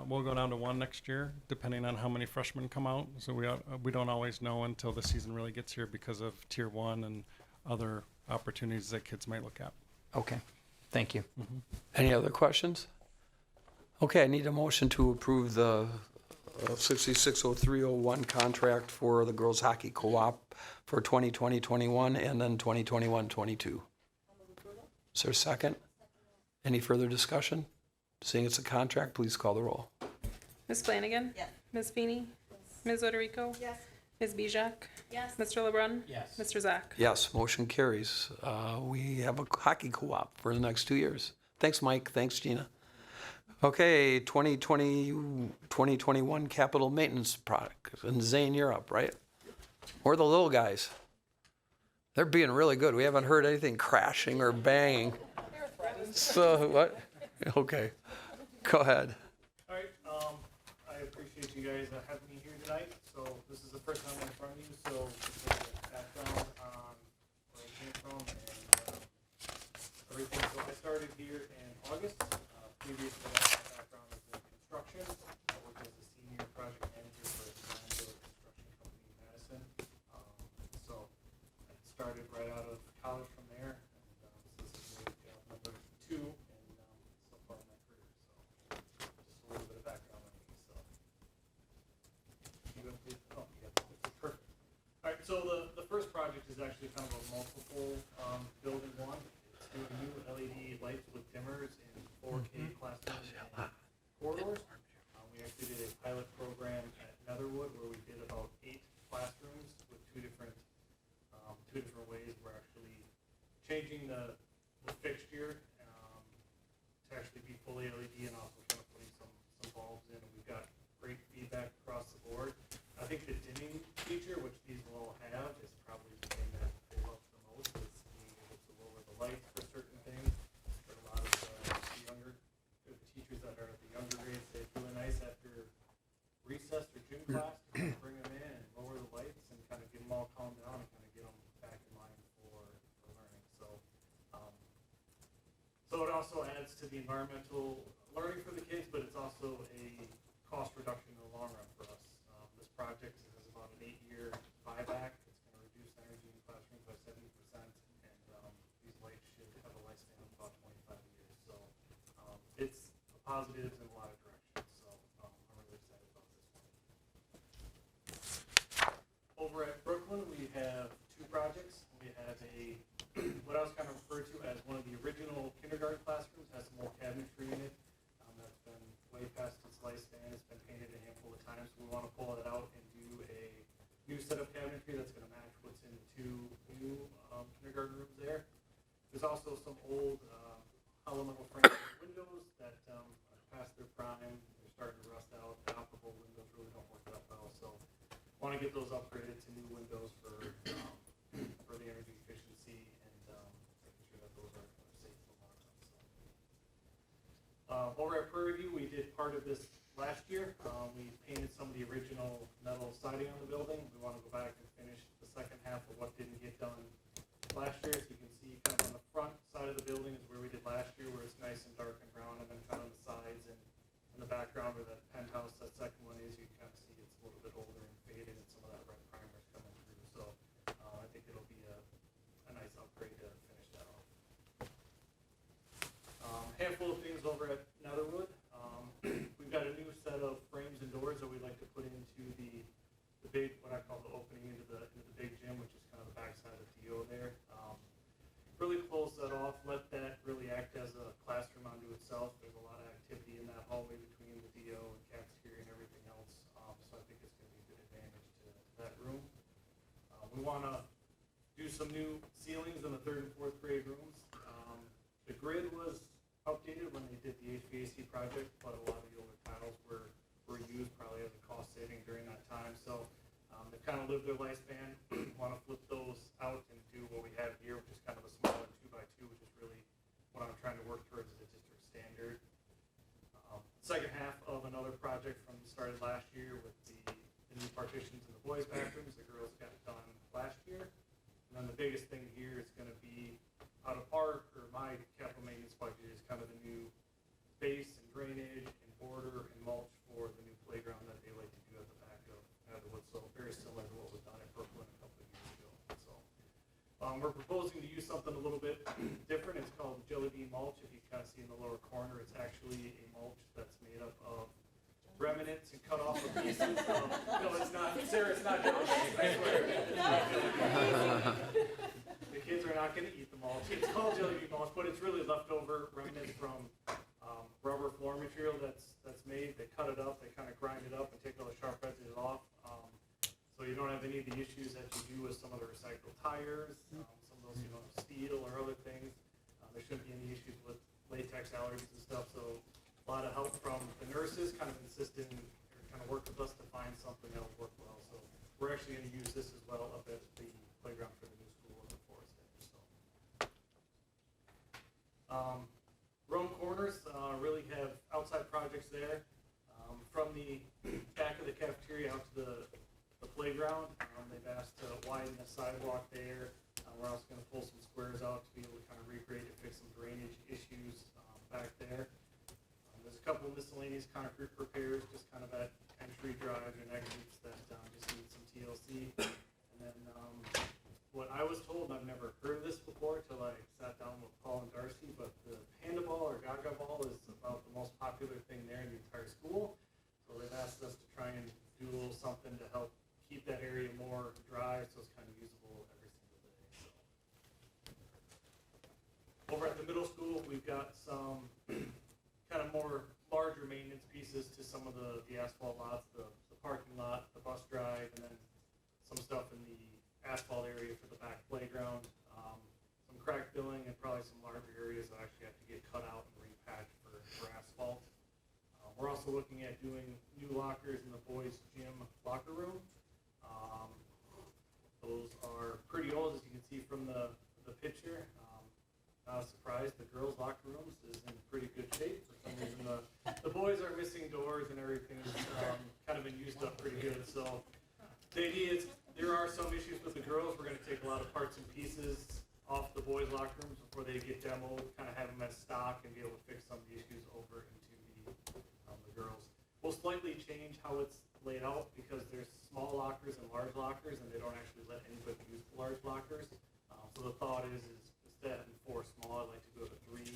We'll go down to 1 next year, depending on how many freshmen come out. So we don't always know until the season really gets here because of Tier 1 and other opportunities that kids might look at. Okay. Thank you. Any other questions? Okay, I need a motion to approve the 660301 contract for the girls hockey co-op for 2020-21 and then 2021-22. Is there a second? Any further discussion? Seeing it's a contract, please call the roll. Ms. Flanagan? Yes. Ms. Feeney? Ms. Oderico? Yes. Ms. Bijak? Yes. Mr. LeBrun? Yes. Mr. Zach? Yes, motion carries. We have a hockey co-op for the next 2 years. Thanks, Mike. Thanks, Gina. Okay, 2020-2021 capital maintenance product. And Zane, you're up, right? We're the little guys. They're being really good. We haven't heard anything crashing or banging. So what? Okay, go ahead. All right, I appreciate you guys having me here tonight. So this is the first time I'm in front of you, so just a little background on where I came from and everything. So I started here in August. Previous to that, my background was in construction. I worked as a senior project manager for a design build construction company in Madison. So I started right out of college from there, and this is really job number 2 and so far in my career. So just a little Perfect. All right, so the first project is actually kind of a multiple building one. It's doing new LED lights with dimmers in 4K classrooms and corridors. We actually did a pilot program at Netherwood where we did about 8 classrooms with two different ways. We're actually changing the fixture to actually be fully LED and also kind of putting some bulbs in. And we've got great feedback across the board. I think the dimming feature, which these will all have, is probably the thing that they love the most, is being able to lower the lights for certain things. For a lot of the teachers that are at the younger grades, say it's really nice after recess or gym class to kind of bring them in and lower the lights and kind of get them all calmed down and kind of get them back in line for learning. So it also adds to the environmental learning for the kids, but it's also a cost reduction in the long run for us. This project has about an 8-year buyback. It's going to reduce energy in classrooms by 70%, and these lights should have a lifespan of about 25 years. So it's positives in a lot of directions. So I'm really excited about this one. Over at Brooklyn, we have 2 projects. We have what I was kind of referred to as one of the original kindergarten classrooms, has some more cabinetry in it. That's been way past its lifespan. It's been painted a handful of times. So we want to pull it out and do a new set of cabinetry that's going to match what's in the 2 new kindergarten rooms there. There's also some old hollow metal frame windows that are past their prime. They're starting to rust out. The operable windows really don't work that well. So want to get those upgraded to new windows for the energy efficiency and making sure that those are safe in the long run. So. Over at Prairie, we did part of this last year. We painted some of the original metal siding on the building. We want to go back and finish the second half of what didn't get done last year. So you can see kind of on the front side of the building is where we did last year, where it's nice and dark and brown, and then kind of on the sides and in the background where that penthouse, that second one is, you can kind of see it's a little bit older and faded and some of that red primer is coming through. So I think it'll be a nice upgrade to finish that off. Handful of things over at Netherwood. We've got a new set of frames and doors that we'd like to put into the big, what I call the opening into the big gym, which is kind of the backside of the DO there. Really close that off, let that really act as a classroom unto itself. There's a lot of activity in that hallway between the DO and cafeteria and everything else. So I think it's going to be a good advantage to that room. We want to do some new ceilings in the 3rd and 4th grade rooms. The grid was updated when they did the HVAC project, but a lot of the older tiles were used probably as a cost saving during that time. So they've kind of lived their lifespan. Want to flip those out and do what we have here, which is kind of a smaller 2x2, which is really what I'm trying to work towards as a district standard. Second half of another project from started last year with the new partitions in the boys' bathrooms. The girls got it done last year. And then the biggest thing here is going to be out of my capital maintenance budget is kind of the new base and drainage and border and mulch for the new playground that they like to do at the back of Netherwood. So very similar to what was done at Brooklyn a couple of years ago. So we're proposing to use something a little bit different. It's called jelly bean mulch. If you kind of see in the lower corner, it's actually a mulch that's made up of remnants and cut off of pieces of, no, it's not, Sarah, it's not jelly beans, I swear. The kids are not going to eat the mulch. It's called jelly bean mulch, but it's really leftover remnants from rubber floor material that's made. They cut it up, they kind of grind it up and take all the sharp edges off. So you don't have any of the issues that you do with some of the recycled tires, some of those, steel or other things. There shouldn't be any issues with latex allergies and stuff. So a lot of help from the nurses, kind of insisted or kind of worked with us to find something that will work well. So we're actually going to use this as well up at the playground for the new school in the forest there. So roam corners really have outside projects there. From the back of the cafeteria out to the playground, they've asked to widen the sidewalk there. We're also going to pull some squares out to be able to kind of regrade and fix some drainage issues back there. There's a couple of miscellaneous concrete repairs, just kind of at entry drives and exits that just need some TLC. And then what I was told, and I've never heard of this before until I sat down with Paul and Darcy, but the panda ball or gaga ball is about the most popular thing there in the entire school. So they've asked us to try and do a little something to help Over at the middle school, we've got some kind of more larger maintenance pieces to some of the asphalt lots, the parking lot, the bus drive, and then some stuff in the asphalt area for the back playground. Some crack filling and probably some larger areas that actually have to get cut out and repatched for asphalt. We're also looking at doing new lockers in the boys' gym locker room. Those are pretty old, as you can see from the picture. Not a surprise, the girls' locker rooms is in pretty good shape. For some reason, the boys are missing doors and everything's kind of been used up pretty good. So the idea is there are some issues with the girls. We're going to take a lot of parts and pieces off the boys' locker rooms before they get demoed, kind of have them as stock and be able to fix some of the issues over into the girls. We'll slightly change how it's laid out because there's small lockers and large lockers, and they don't actually let anybody use the large lockers. So the thought is instead of having 4 small, I'd like to go to 3.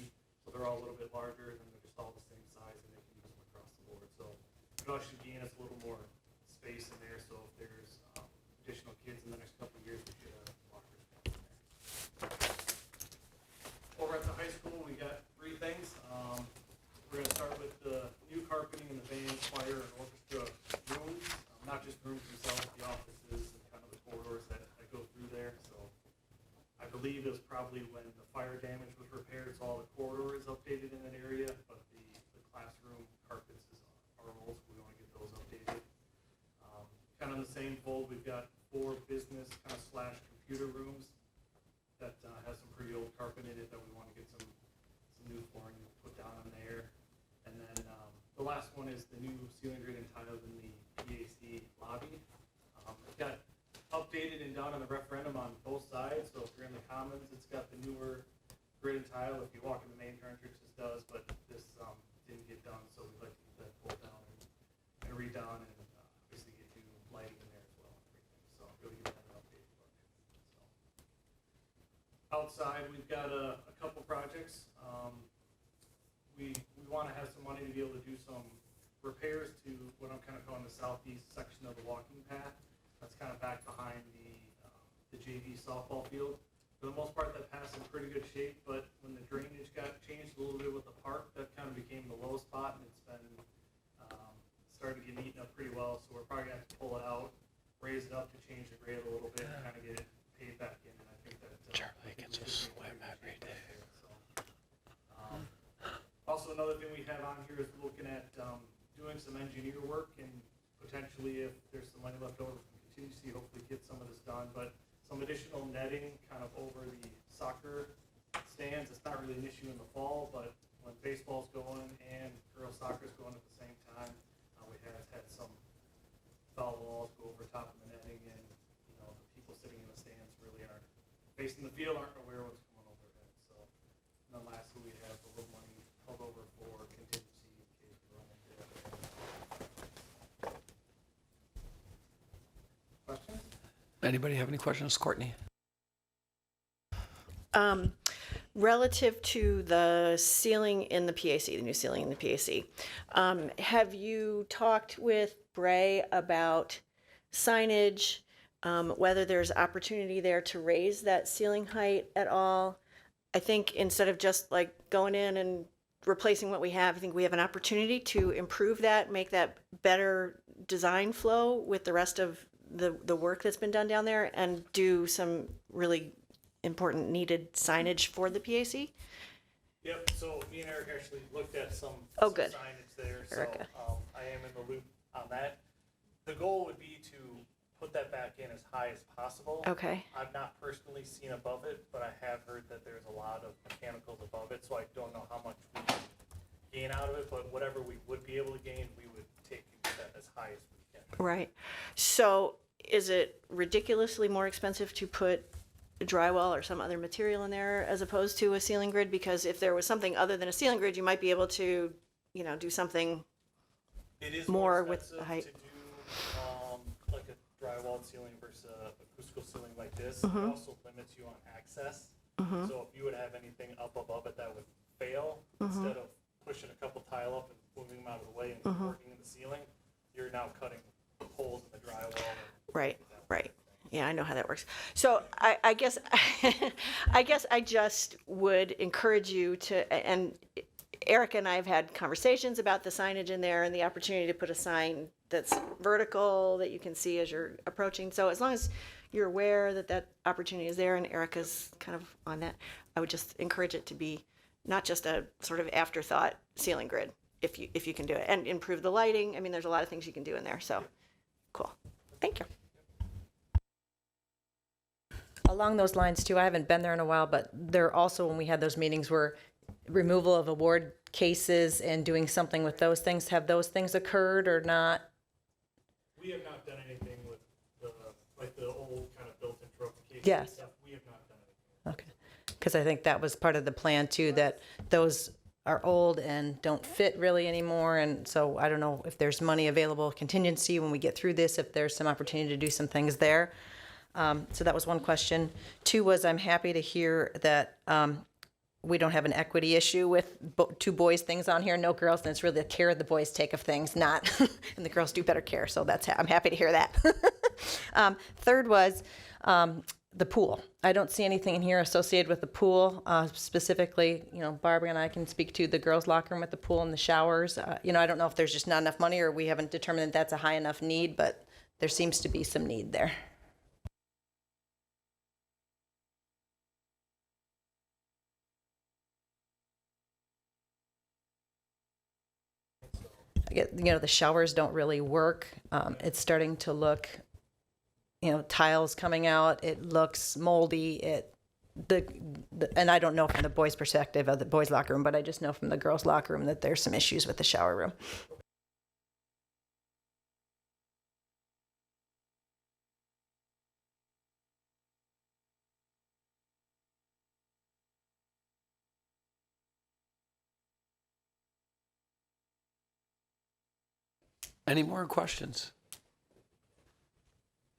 So they're all a little bit larger, and they're just all the same size, and they can use them across the board. So it'll actually gain us a little more space in there. So if there's additional kids in the next couple of years, we should have lockers down in there. Over at the high school, we got 3 things. We're going to start with the new carpeting in the band, choir, and orchestra rooms. Not just rooms themselves, the offices and kind of the corridors that go through there. So I believe it was probably when the fire damage was repaired, so all the corridor is updated in that area, but the classroom carpets are old, so we want to get those updated. Kind of in the same fold, we've got 4 business kind of / computer rooms that has some pretty old carpet in it that we want to get some new flooring put down in there. And then the last one is the new ceiling grid and tiles in the PAC lobby. It got updated and done on the referendum on both sides, so if you're in the Commons, it's got the newer grid and tile. If you walk in the main entrance, it does, but this didn't get done, so we'd like to get that pulled down and redone, and obviously get new lighting in there as well and everything. So really give that an updated look. So outside, we've got a couple projects. We want to have some money to be able to do some repairs to what I'm kind of calling the southeast section of the walking path. That's kind of back behind the JV softball field. For the most part, that path's in pretty good shape, but when the drainage got changed a little bit with the park, that kind of became the low spot, and it's been started to get eaten up pretty well. So we're probably going to have to pull it out, raise it up to change the grade a little bit, and kind of get it paved back in. And I think that Charlie gets a swim every day. Also, another thing we have on here is looking at doing some engineer work, and potentially, if there's some money left over from contingency, hopefully get some of this done. But some additional netting kind of over the soccer stands. It's not really an issue in the fall, but when baseball's going and girls soccer's going at the same time, we have had some foul walls go over top of the netting, and the people sitting in the stands really aren't facing the field, aren't aware what's going overhead. So, and then lastly, we have a little money held over for contingency in case we run into it. Questions? Anybody have any questions? Courtney? Relative to the ceiling in the PAC, the new ceiling in the PAC, have you talked with Bray about signage, whether there's opportunity there to raise that ceiling height at all? I think instead of just like going in and replacing what we have, I think we have an opportunity to improve that, make that better design flow with the rest of the work that's been done down there, and do some really important needed signage for the PAC. Yep, so me and Eric actually looked at some Good. signage there, Erica. so I am in the loop on that. The goal would be to put that back in as high as possible. Okay. I've not personally seen above it, but I have heard that there's a lot of mechanicals above it, so I don't know how much we can gain out of it, but whatever we would be able to gain, we would take and get that as high as we can. Right. So is it ridiculously more expensive to put drywall or some other material in there as opposed to a ceiling grid? Because if there was something other than a ceiling grid, you might be able to, do something. It is more more with expensive the height. to do like a drywall ceiling versus a acoustical ceiling like this. Mm-hmm. It also limits you on access. So if you would have anything up above it that would fail, Mm-hmm. instead of pushing a couple tile up and moving them out of the way and Mm-hmm. working in the ceiling, you're now cutting holes in the drywall. Right. Yeah, I know how that works. So I guess, I guess I just would encourage you to, and Erica and I have had conversations about the signage in there and the opportunity to put a sign that's vertical that you can see as you're approaching. So as long as you're aware that that opportunity is there and Erica's kind of on that, I would just encourage it to be not just a sort of afterthought ceiling grid, if you can do it, and improve the lighting. I mean, there's a lot of things you can do in there. So cool. Thank you. Along those lines too, I haven't been there in a while, but there also, when we had those meetings, were removal of award cases and doing something with those things. Have those things occurred or not? We have not done anything with the old kind of built-in trophy cases. Yes. Stuff. We have not done anything. Okay. Because I think that was part of the plan too, that those are old and don't fit really anymore. And so I don't know if there's money available, contingency, when we get through this, if there's some opportunity to do some things there. So that was one question. Two was, I'm happy to hear that we don't have an equity issue with two boys things on here, no girls, and it's really the care the boys take of things, not, and the girls do better care. So I'm happy to hear that. Third was the pool. I don't see anything in here associated with the pool. Specifically, Barbara and I can speak to the girls' locker room with the pool and the showers. I don't know if there's just not enough money or we haven't determined that that's a high enough need, but there seems to be some need there. The showers don't really work. It's starting to look, tiles coming out. It looks moldy. And I don't know from the boys' perspective of the boys' locker room, but I just know from the girls' locker room that there's some issues with the shower room. Any more questions?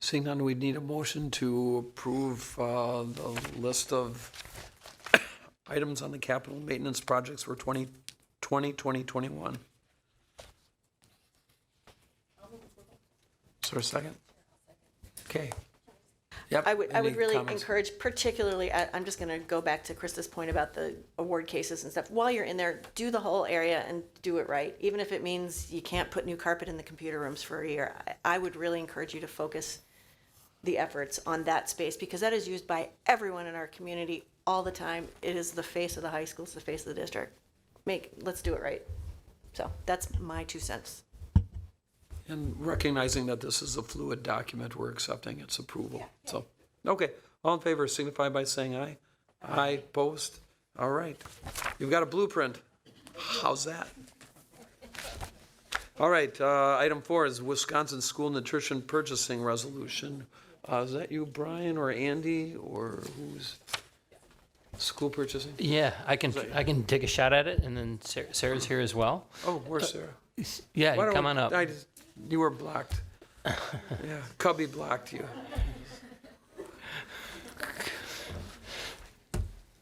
Seeing none, we'd need a motion to approve the list of items on the capital maintenance projects for 2020, 2021. Is there a second? Okay. Yep. I would Any really comments? encourage, particularly, I'm just going to go back to Krista's point about the award cases and stuff. While you're in there, do the whole area and do it right. Even if it means you can't put new carpet in the computer rooms for a year, I would really encourage you to focus the efforts on that space, because that is used by everyone in our community all the time. It is the face of the high school, it's the face of the district. Let's do it right. So that's my 2 cents. And recognizing that this is a fluid document, we're accepting its approval. So, okay, all in favor signify by saying aye. Aye, opposed? All right. You've got a blueprint. How's that? All right, item 4 is Wisconsin School Nutrition Purchasing Resolution. Is that you, Brian, or Andy, or who's school purchasing? Yeah, I can take a shot at it, and then Sarah's here as well. Oh, where's Sarah? Yeah, Why don't come on up. You were blocked. Yeah, Cubby blocked you.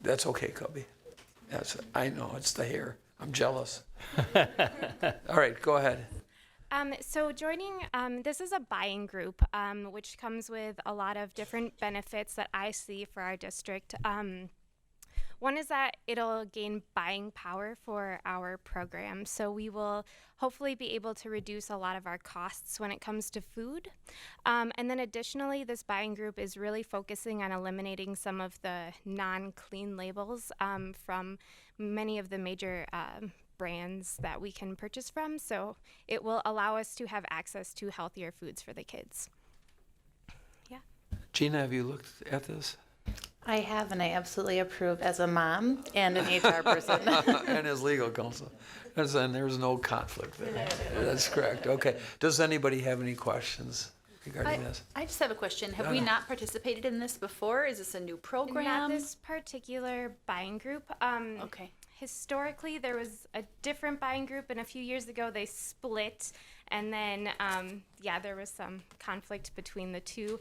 That's okay, Cubby. I know, it's the hair. I'm jealous. All right, go ahead. So joining, this is a buying group, which comes with a lot of different benefits that I see for our district. One is that it'll gain buying power for our program. So we will hopefully be able to reduce a lot of our costs when it comes to food. And then additionally, this buying group is really focusing on eliminating some of the non-clean labels from many of the major brands that we can purchase from. So it will allow us to have access to healthier foods for the kids. Yeah. Gina, have you looked at this? I have, and I absolutely approve as a mom and an HR person. And as legal counsel. And there's no conflict there. That's correct. Okay. Does anybody have any questions regarding this? I just have a question. Have we not participated in this before? Is this a new program? Not this particular buying group. Okay. Historically, there was a different buying group, and a few years ago they split, and then, there was some conflict between the two.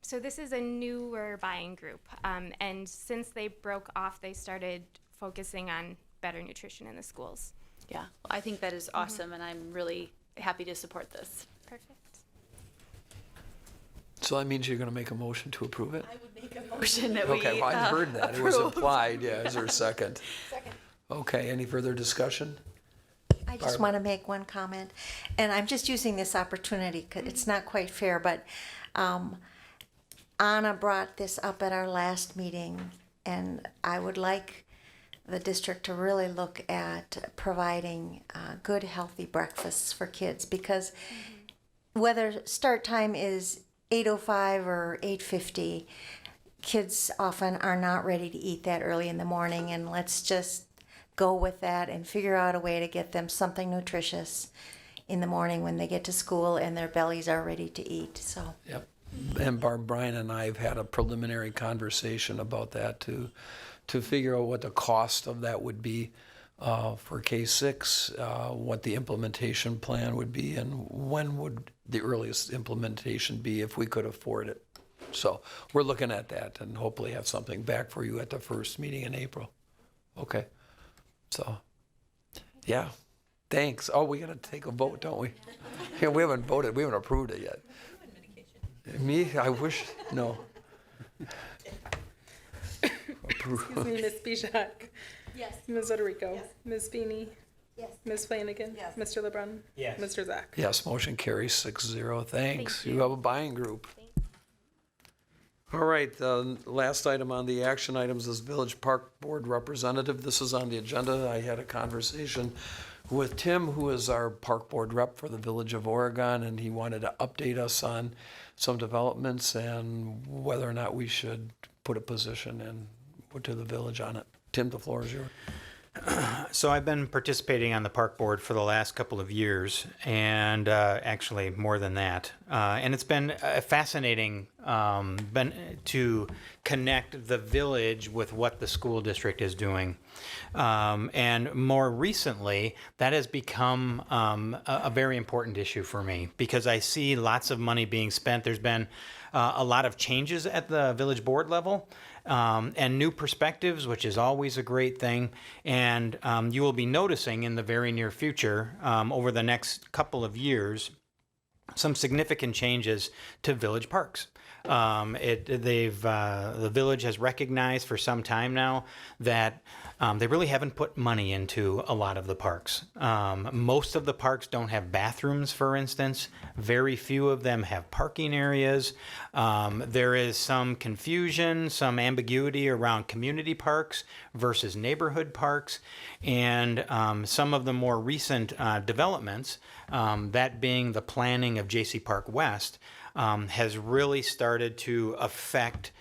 So this is a newer buying group, and since they broke off, they started focusing on better nutrition in the schools. Yeah, well, I think that is awesome, and I'm really happy to support this. Perfect. So that means you're going to make a motion to approve it? Motion that we Okay, well, I heard that. It was approve. implied. Yeah, is there a second? Second. Okay, any further discussion? I just want to make one comment, and I'm just using this opportunity because it's not quite fair, but Anna brought this up at our last meeting, and I would like the district to really look at providing good, healthy breakfasts for kids, because whether start time is 8:05 or 8:50, kids often are not ready to eat that early in the morning, and let's just go with that and figure out a way to get them something nutritious in the morning when they get to school and their bellies are ready to eat. So Yep. And Barb, Brian and I have had a preliminary conversation about that to figure out what the cost of that would be for K-6, what the implementation plan would be, and when would the earliest implementation be if we could afford it. So we're looking at that and hopefully have something back for you at the first meeting in April. Okay. So, yeah, thanks. Oh, we got to take a vote, don't we? Yeah, we haven't voted. We haven't approved it yet. Me? I wish, no. Excuse me, Ms. Bijak. Yes. Ms. Oderico. Yes. Ms. Feeney. Yes. Ms. Flanagan. Yes. Mr. LeBrun. Yes. Mr. Zach. Yes, motion carries 6-0. Thanks. Thank You have a buying group. All right, the last item on the action items is Village Park Board Representative. This is on the agenda. I had a conversation with Tim, who is our Park Board rep for the Village of Oregon, and he wanted to update us on some developments and whether or not we should put a position in to the village on it. Tim, the floor is yours. So I've been participating on the park board for the last couple of years, and actually more than that. And it's been fascinating to connect the village with what the school district is doing. And more recently, that has become a very important issue for me because I see lots of money being spent. There's been a lot of changes at the village board level. And new perspectives, which is always a great thing. And you will be noticing in the very near future, over the next couple of years, some significant changes to village parks. The village has recognized for some time now that they really haven't put money into a lot of the parks. Most of the parks don't have bathrooms, for instance. Very few of them have parking areas. There is some confusion, some ambiguity around community parks versus neighborhood parks. And some of the more recent developments, that being the planning of J.C. Park West, has really started to affect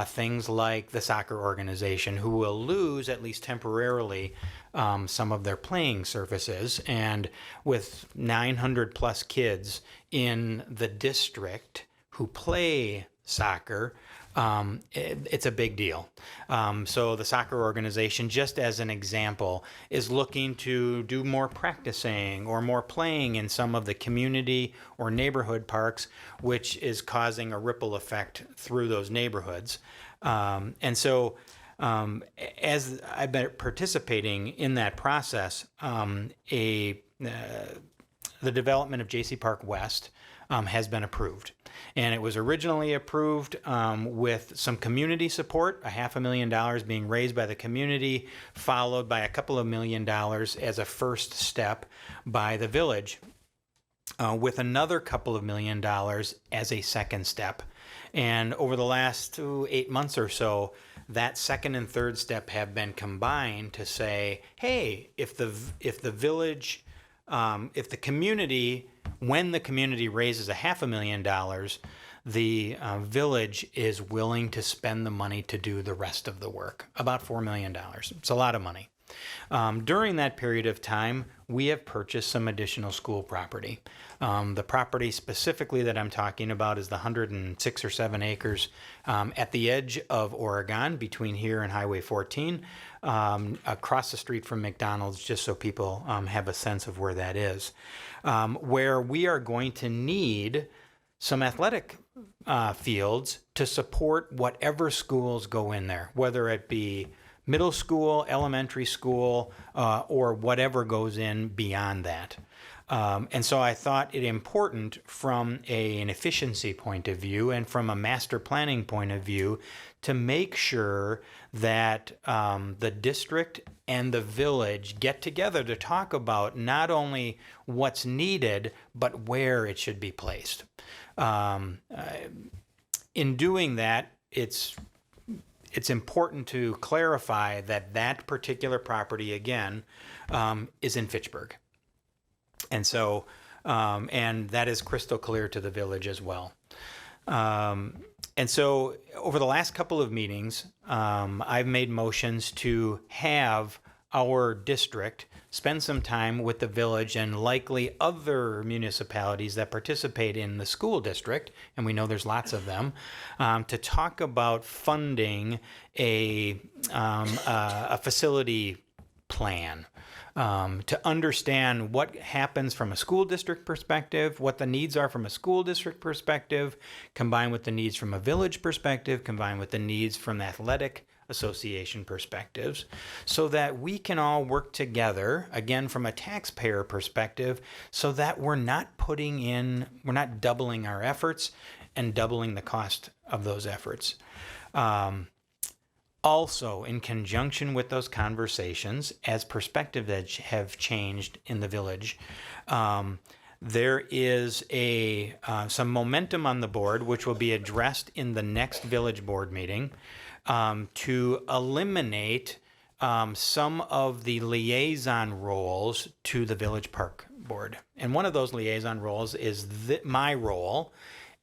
things like the soccer organization, who will lose, at least temporarily, some of their playing surfaces. And with 900 plus kids in the district who play soccer, it's a big deal. So the soccer organization, just as an example, is looking to do more practicing or more playing in some of the community or neighborhood parks, which is causing a ripple effect through those neighborhoods. And so as I've been participating in that process, the development of J.C. Park West has been approved. And it was originally approved with some community support, $500,000 being raised by the community, followed by a couple of $1 million as a first step by the village, with another couple of $1 million as a second step. And over the last 8 months or so, that second and third step have been combined to say, hey, if the village, if the community, when the community raises $500,000, the village is willing to spend the money to do the rest of the work, about $4 million. It's a lot of money. During that period of time, we have purchased some additional school property. The property specifically that I'm talking about is the 106 or 7 acres at the edge of Oregon, between here and Highway 14, across the street from McDonald's, just so people have a sense of where that is, where we are going to need some athletic fields to support whatever schools go in there, whether it be middle school, elementary school, or whatever goes in beyond that. And so I thought it important from an efficiency point of view and from a master planning point of view to make sure that the district and the village get together to talk about not only what's needed, but where it should be placed. In doing that, it's important to clarify that that particular property, again, is in Fitchburg. And so, and that is crystal clear to the village as well. And so over the last couple of meetings, I've made motions to have our district spend some time with the village and likely other municipalities that participate in the school district, and we know there's lots of them, to talk about funding a facility plan. To understand what happens from a school district perspective, what the needs are from a school district perspective, combined with the needs from a village perspective, combined with the needs from the athletic association perspectives, so that we can all work together, again, from a taxpayer perspective, so that we're not doubling our efforts and doubling the cost of those efforts. Also, in conjunction with those conversations, as perspectives that have changed in the village, there is some momentum on the board, which will be addressed in the next village board meeting, to eliminate some of the liaison roles to the village park board. And one of those liaison roles is my role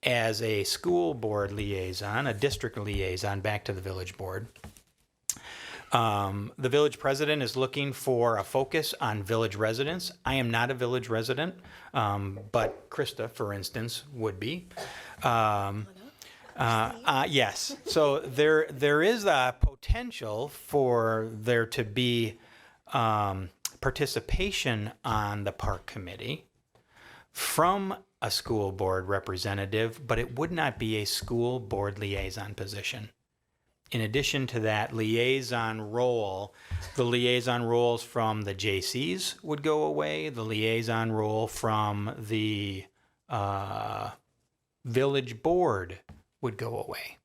as a school board liaison, a district liaison back to the village board. The village president is looking for a focus on village residents. I am not a village resident, but Krista, for instance, would be. Yes. So there is a potential for there to be participation on the park committee from a school board representative, but it would not be a school board liaison position. In addition to that liaison role, the liaison roles from the JCs would go away. The liaison role from the village board would go away.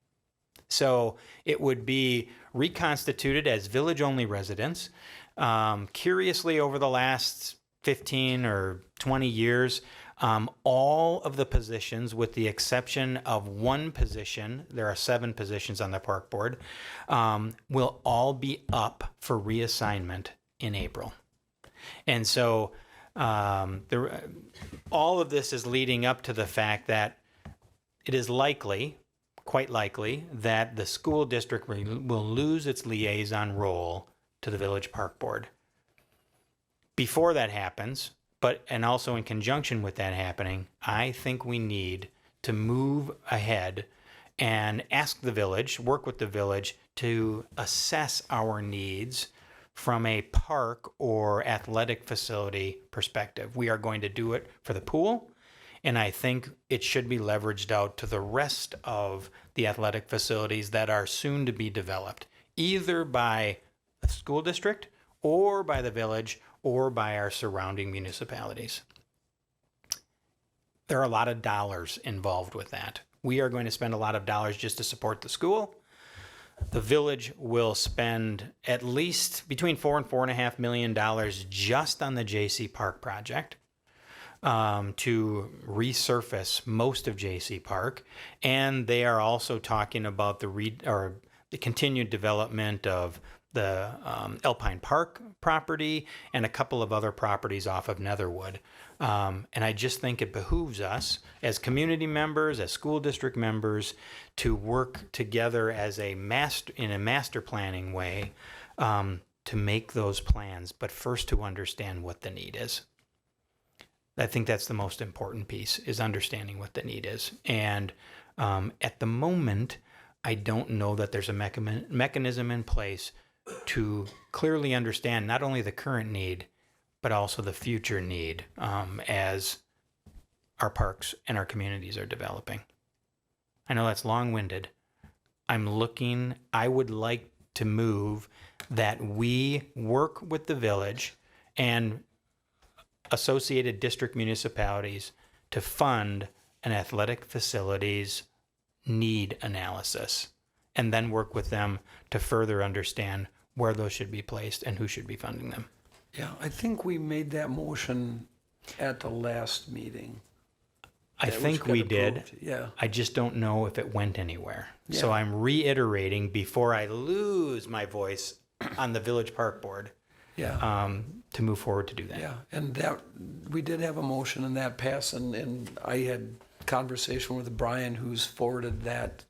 So it would be reconstituted as village-only residents. Curiously, over the last 15 or 20 years, all of the positions, with the exception of one position, there are 7 positions on the park board, will all be up for reassignment in April. And so all of this is leading up to the fact that it is likely, quite likely, that the school district will lose its liaison role to the village park board. Before that happens, and also in conjunction with that happening, I think we need to move ahead and ask the village, work with the village to assess our needs from a park or athletic facility perspective. We are going to do it for the pool, and I think it should be leveraged out to the rest of the athletic facilities that are soon to be developed, either by the school district or by the village or by our surrounding municipalities. There are a lot of dollars involved with that. We are going to spend a lot of dollars just to support the school. The village will spend at least between $4 and $4.5 million just on the JC Park project to resurface most of JC Park. And they are also talking about the continued development of the Alpine Park property and a couple of other properties off of Netherwood. And I just think it behooves us as community members, as school district members, to work together as in a master planning way to make those plans, but first to understand what the need is. I think that's the most important piece, is understanding what the need is. And at the moment, I don't know that there's a mechanism in place to clearly understand not only the current need, but also the future need as our parks and our communities are developing. I know that's long-winded. I would like to move that we work with the village and associated district municipalities to fund an athletic facilities need analysis, and then work with them to further understand where those should be placed and who should be funding them. Yeah, I think we made that motion at the last meeting. I That was think we got did. approved, yeah. I just don't know if it went anywhere. So Yeah. I'm reiterating before I lose my voice on the Village Park Board Yeah, to move forward to do that. yeah, and that, we did have a motion and that passed, and I had conversation with Brian, who's forwarded that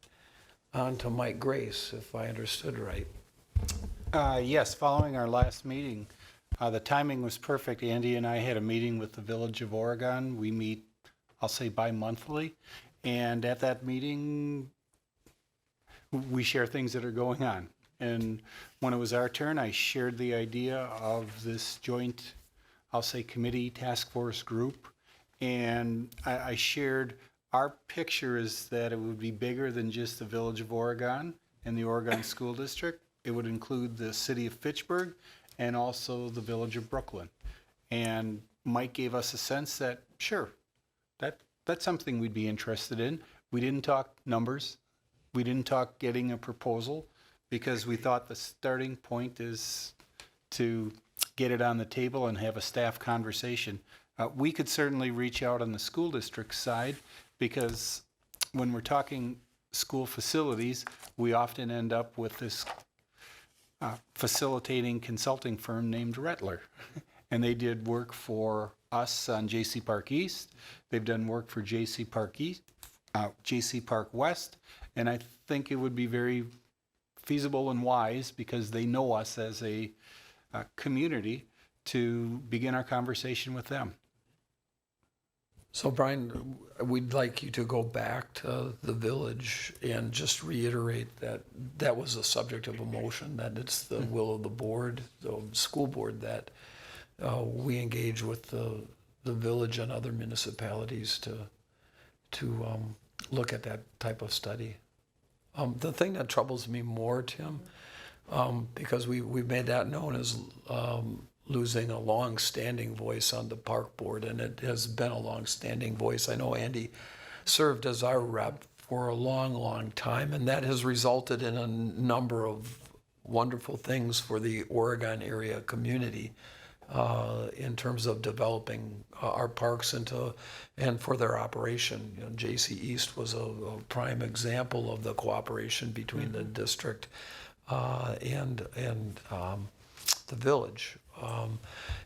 on to Mike Grace, if I understood right. Yes, following our last meeting, the timing was perfect. Andy and I had a meeting with the Village of Oregon. We meet, I'll say, bi-monthly. And at that meeting, we share things that are going on. And when it was our turn, I shared the idea of this joint, I'll say, committee task force group. And I shared our picture is that it would be bigger than just the Village of Oregon and the Oregon School District. It would include the city of Fitchburg and also the Village of Brooklyn. And Mike gave us a sense that, sure, that's something we'd be interested in. We didn't talk numbers. We didn't talk getting a proposal, because we thought the starting point is to get it on the table and have a staff conversation. We could certainly reach out on the school district side, because when we're talking school facilities, we often end up with this facilitating consulting firm named Rettler. And they did work for us on JC Park East. They've done work for JC Park East, JC Park West. And I think it would be very feasible and wise, because they know us as a community, to begin our conversation with them. So Brian, we'd like you to go back to the village and just reiterate that that was the subject of a motion, that it's the will of the board, the school board, that we engage with the village and other municipalities to look at that type of study. The thing that troubles me more, Tim, because we've made that known as losing a long-standing voice on the park board, and it has been a long-standing voice. I know Andy served as our rep for a long, long time, and that has resulted in a number of wonderful things for the Oregon area community in terms of developing our parks and for their operation. You know, JC East was a prime example of the cooperation between the district and the village.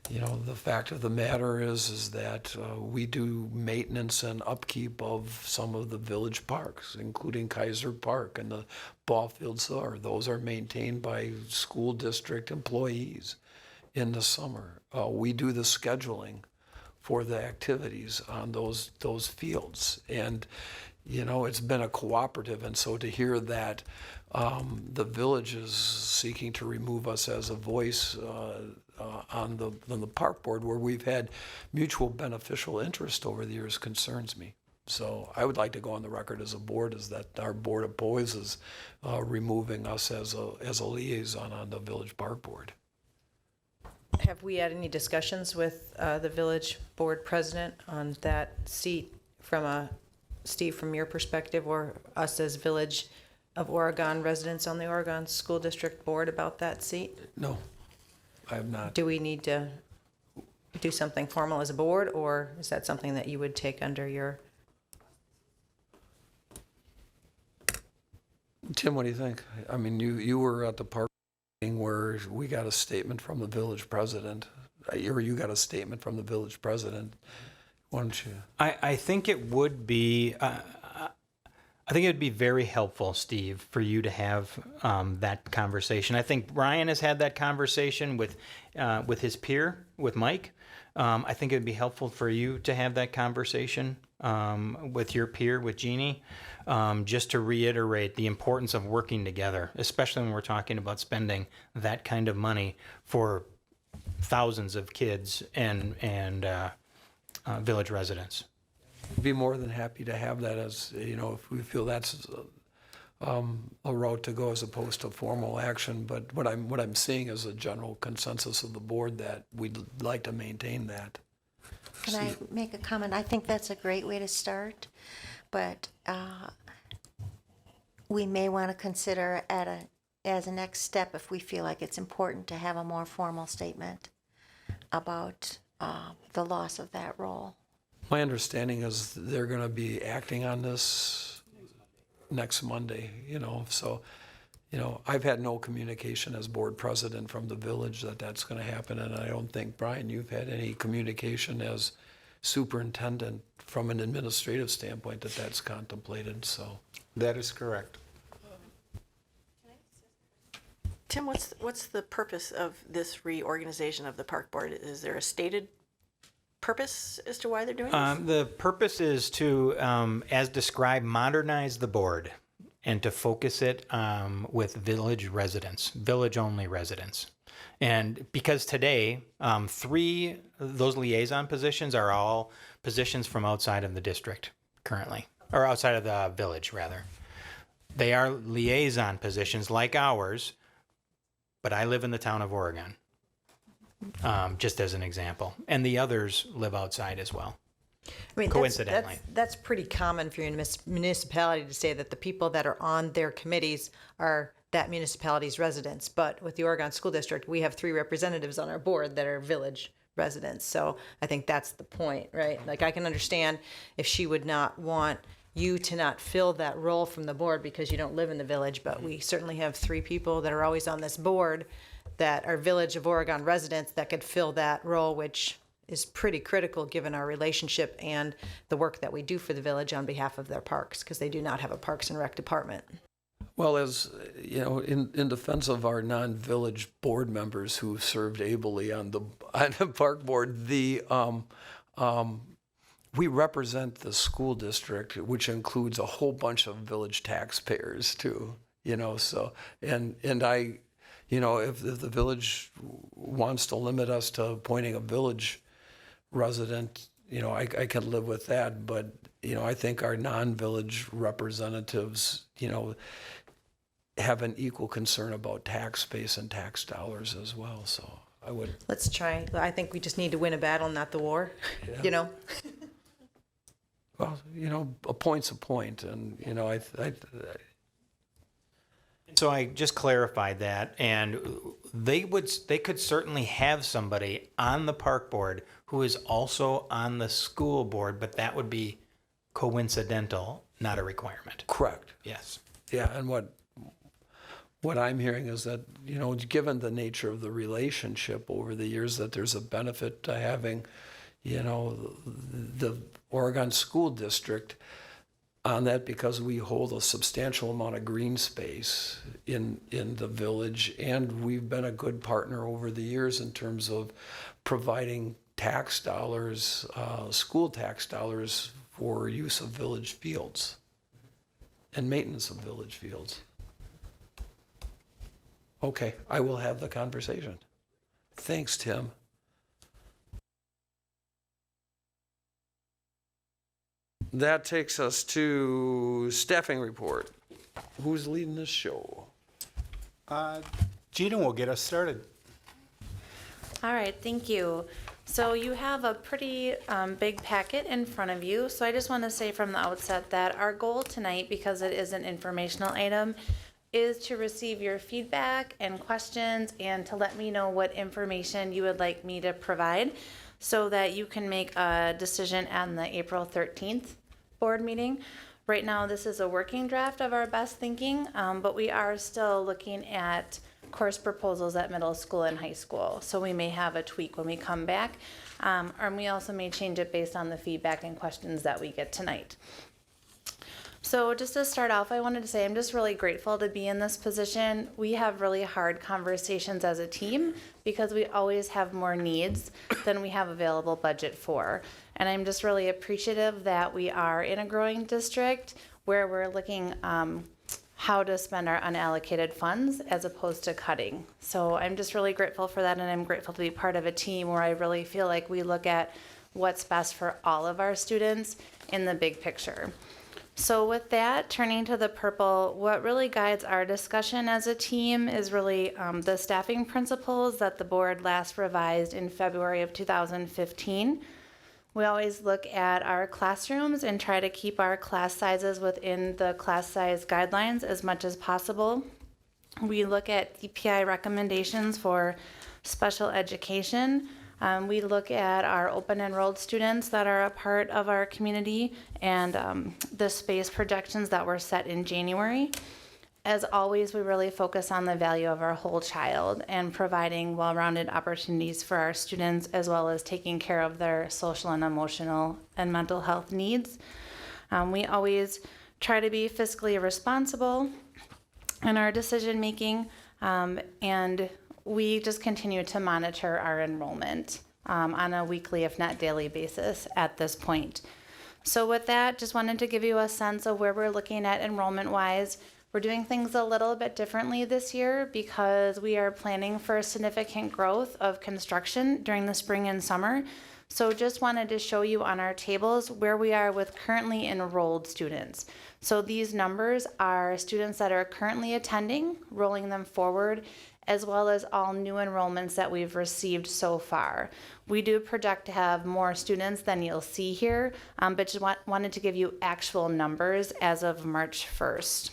You know, the fact of the matter is that we do maintenance and upkeep of some of the village parks, including Kaiser Park and the ball fields there. Those are maintained by school district employees in the summer. We do the scheduling for the activities on those fields. And, you know, it's been a cooperative. And so to hear that the village is seeking to remove us as a voice on the park board, where we've had mutual beneficial interest over the years, concerns me. So I would like to go on the record as a board is that our board opposes removing us as a liaison on the village park board. Have we had any discussions with the village board president on that seat Steve, from your perspective, or us as Village of Oregon residents on the Oregon School District Board about that seat? No, I have not. Do we need to do something formal as a board, or is that something that you would take under your? Tim, what do you think? I mean, you were at the park meeting where we got a statement from the village president, or you got a statement from the village president. Why don't you? I think it would be, I think it would be very helpful, Steve, for you to have that conversation. I think Brian has had that conversation with his peer, with Mike. I think it would be helpful for you to have that conversation with your peer, with Jeannie, just to reiterate the importance of working together, especially when we're talking about spending that kind of money for thousands of kids and village residents. Be more than happy to have that as, you know, if we feel that's a route to go as opposed to formal action. But what I'm seeing is a general consensus of the board that we'd like to maintain that. Can I make a comment? I think that's a great way to start, but we may want to consider as a next step, if we feel like it's important, to have a more formal statement about the loss of that role. My understanding is they're going to be acting on this next Monday, so, I've had no communication as board president from the village that that's going to happen, and I don't think, Brian, you've had any communication as superintendent from an administrative standpoint that that's contemplated, so. That is correct. Tim, what's the purpose of this reorganization of the park board? Is there a stated purpose as to why they're doing this? The purpose is to, as described, modernize the board and to focus it with village residents, village-only residents. And because today, 3 of those liaison positions are all positions from outside of the district currently, or outside of the village, rather. They are liaison positions like ours, but I live in the town of Oregon, just as an example. And the others live outside as well. I mean, coincidentally. that's pretty common for your municipality to say that the people that are on their committees are that municipality's residents. But with the Oregon School District, we have 3 representatives on our board that are village residents. So I think that's the point, right? Like, I can understand if she would not want you to not fill that role from the board because you don't live in the village, but we certainly have 3 people that are always on this board that are Village of Oregon residents that could fill that role, which is pretty critical given our relationship and the work that we do for the village on behalf of their parks, because they do not have a Parks and Rec department. Well, as in defense of our non-village board members who served ably on the park board, we represent the school district, which includes a whole bunch of village taxpayers too. So and I, if the village wants to limit us to appointing a village resident, I can live with that. But I think our non-village representatives, have an equal concern about tax base and tax dollars as well. So I would. Let's try. I think we just need to win a battle, not the war. Yeah. Well, a point's a point, and So I just clarified that, and they could certainly have somebody on the park board who is also on the school board, but that would be coincidental, not a requirement. Correct. Yes. Yeah, and what I'm hearing is that, given the nature of the relationship over the years, that there's a benefit to having, the Oregon School District on that, because we hold a substantial amount of green space in the village, and we've been a good partner over the years in terms of providing tax dollars, school tax dollars for use of village fields and maintenance of village fields. Okay, I will have the conversation. Thanks, Tim. That takes us to staffing report. Who's leading this show? Gina will get us started. All right, thank you. So you have a pretty big packet in front of you. So I just want to say from the outset that our goal tonight, because it is an informational item, is to receive your feedback and questions and to let me know what information you would like me to provide so that you can make a decision on the April 13th board meeting. Right now, this is a working draft of our best thinking, but we are still looking at course proposals at middle school and high school. So we may have a tweak when we come back, or we also may change it based on the feedback and questions that we get tonight. So just to start off, I wanted to say I'm just really grateful to be in this position. We have really hard conversations as a team because we always have more needs than we have available budget for. And I'm just really appreciative that we are in a growing district where we're looking how to spend our unallocated funds as opposed to cutting. So I'm just really grateful for that, and I'm grateful to be part of a team where I really feel like we look at what's best for all of our students in the big picture. So with that, turning to the purple, what really guides our discussion as a team is really the staffing principles that the board last revised in February of 2015. We always look at our classrooms and try to keep our class sizes within the class size guidelines as much as possible. We look at DPI recommendations for special education. We look at our open enrolled students that are a part of our community and the space projections that were set in January. As always, we really focus on the value of our whole child and providing well-rounded opportunities for our students, as well as taking care of their social and emotional and mental health needs. We always try to be fiscally responsible in our decision making, and we just continue to monitor our enrollment on a weekly, if not daily basis at this point. So with that, just wanted to give you a sense of where we're looking at enrollment-wise. We're doing things a little bit differently this year because we are planning for significant growth of construction during the spring and summer. So just wanted to show you on our tables where we are with currently enrolled students. So these numbers are students that are currently attending, rolling them forward, as well as all new enrollments that we've received so far. We do project to have more students than you'll see here, but just wanted to give you actual numbers as of March 1st.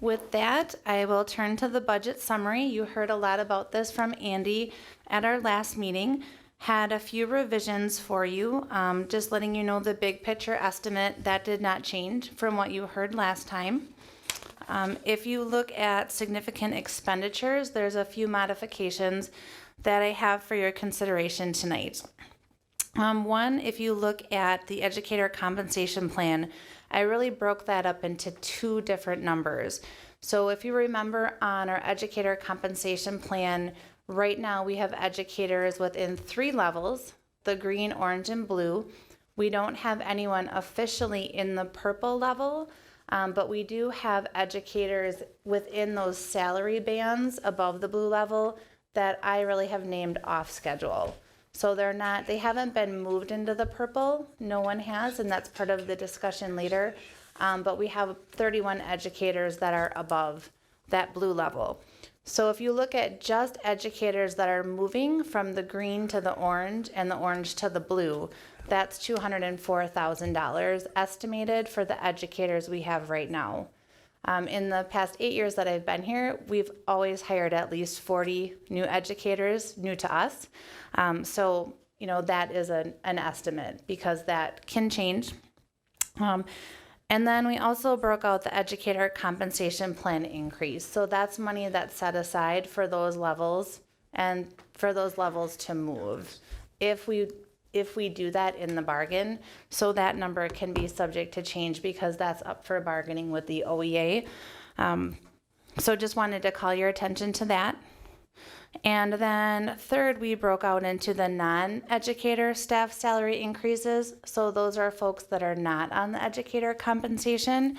With that, I will turn to the budget summary. You heard a lot about this from Andy at our last meeting. Had a few revisions for you, just letting you know the big picture estimate that did not change from what you heard last time. If you look at significant expenditures, there's a few modifications that I have for your consideration tonight. One, if you look at the educator compensation plan, I really broke that up into two different numbers. So if you remember on our educator compensation plan, right now we have educators within 3 levels, the green, orange, and blue. We don't have anyone officially in the purple level, but we do have educators within those salary bands above the blue level that I really have named off schedule. So they haven't been moved into the purple. No one has, and that's part of the discussion later. But we have 31 educators that are above that blue level. So if you look at just educators that are moving from the green to the orange and the orange to the blue, that's $204,000 estimated for the educators we have right now. In the past 8 years that I've been here, we've always hired at least 40 new educators, new to us. So, that is an estimate because that can change. And then we also broke out the educator compensation plan increase. So that's money that's set aside for those levels and for those levels to move. If we do that in the bargain, so that number can be subject to change because that's up for bargaining with the OEA. So just wanted to call your attention to that. And then third, we broke out into the non-educator staff salary increases. So those are folks that are not on the educator compensation.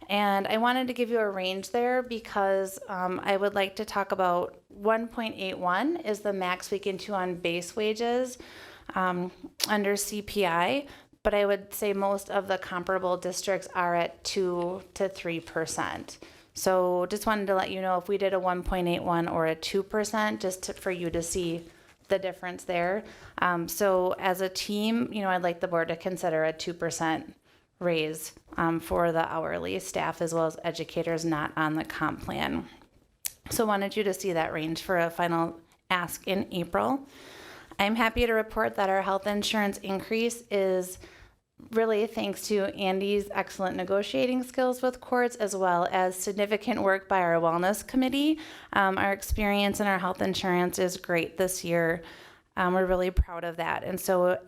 And I wanted to give you a range there because I would like to talk about 1.81 is the max we can do on base wages under CPI, but I would say most of the comparable districts are at 2 to 3%. So just wanted to let you know if we did a 1.81 or a 2%, just for you to see the difference there. So as a team, I'd like the board to consider a 2% raise for the hourly staff as well as educators not on the comp plan. So wanted you to see that range for a final ask in April. I'm happy to report that our health insurance increase is really thanks to Andy's excellent negotiating skills with courts as well as significant work by our wellness committee. Our experience in our health insurance is great this year. We're really proud of that. And so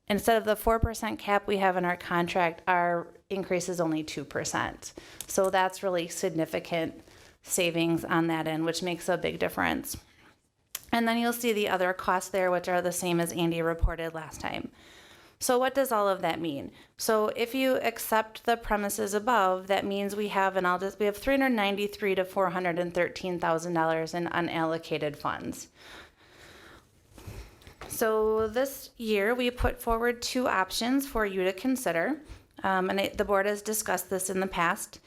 instead of the 4% cap we have in our contract, our increase is only 2%. So that's really significant savings on that end, which makes a big difference. And then you'll see the other costs there, which are the same as Andy reported last time. So what does all of that mean? So if you accept the premises above, that means we have $393,000 to $413,000 in unallocated funds. So this year we put forward 2 options for you to consider, and the board has discussed this in the past.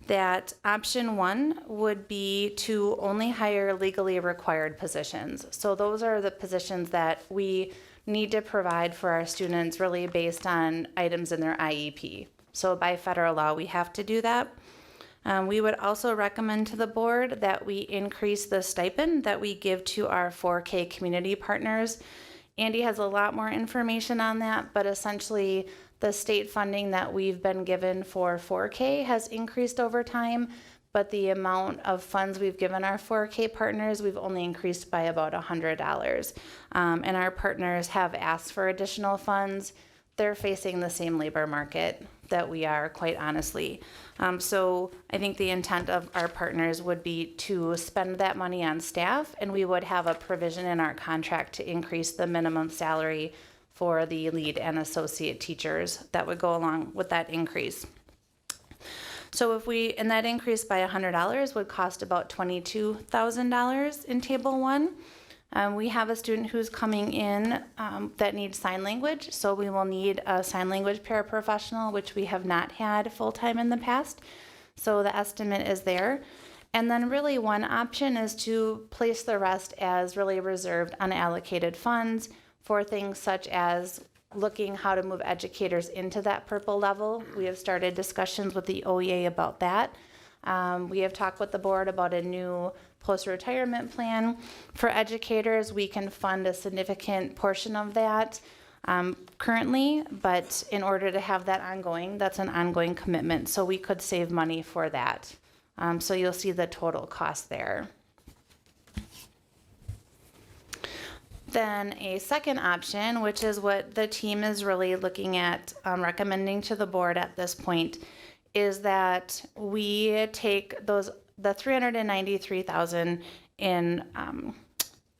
That option 1 would be to only hire legally required positions. So those are the positions that we need to provide for our students really based on items in their IEP. So by federal law, we have to do that. We would also recommend to the board that we increase the stipend that we give to our 4K community partners. Andy has a lot more information on that, but essentially the state funding that we've been given for 4K has increased over time, but the amount of funds we've given our 4K partners, we've only increased by about $100. And our partners have asked for additional funds. They're facing the same labor market that we are, quite honestly. So I think the intent of our partners would be to spend that money on staff, and we would have a provision in our contract to increase the minimum salary for the lead and associate teachers that would go along with that increase. So and that increase by $100 would cost about $22,000 in Table 1. We have a student who's coming in that needs sign language, so we will need a sign language paraprofessional, which we have not had full-time in the past. So the estimate is there. And then really one option is to place the rest as really reserved unallocated funds for things such as looking how to move educators into that purple level. We have started discussions with the OEA about that. We have talked with the board about a new post-retirement plan for educators. We can fund a significant portion of that currently, but in order to have that ongoing, that's an ongoing commitment. So we could save money for that. So you'll see the total cost there. Then a second option, which is what the team is really looking at recommending to the board at this point, is that we take the $393,000 in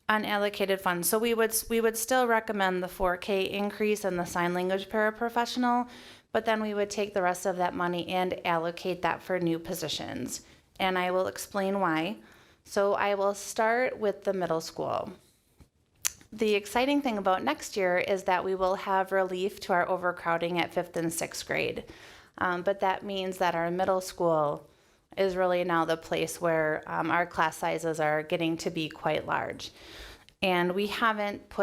unallocated funds. So we would still recommend the 4K increase and the sign language paraprofessional, but then we would take the rest of that money and allocate that for new positions. And I will explain why. So I will start with the middle school. The exciting thing about next year is that we will have relief to our overcrowding at 5th and 6th grade. But that means that our middle school is really now the place where our class sizes are getting to be quite large. And we haven't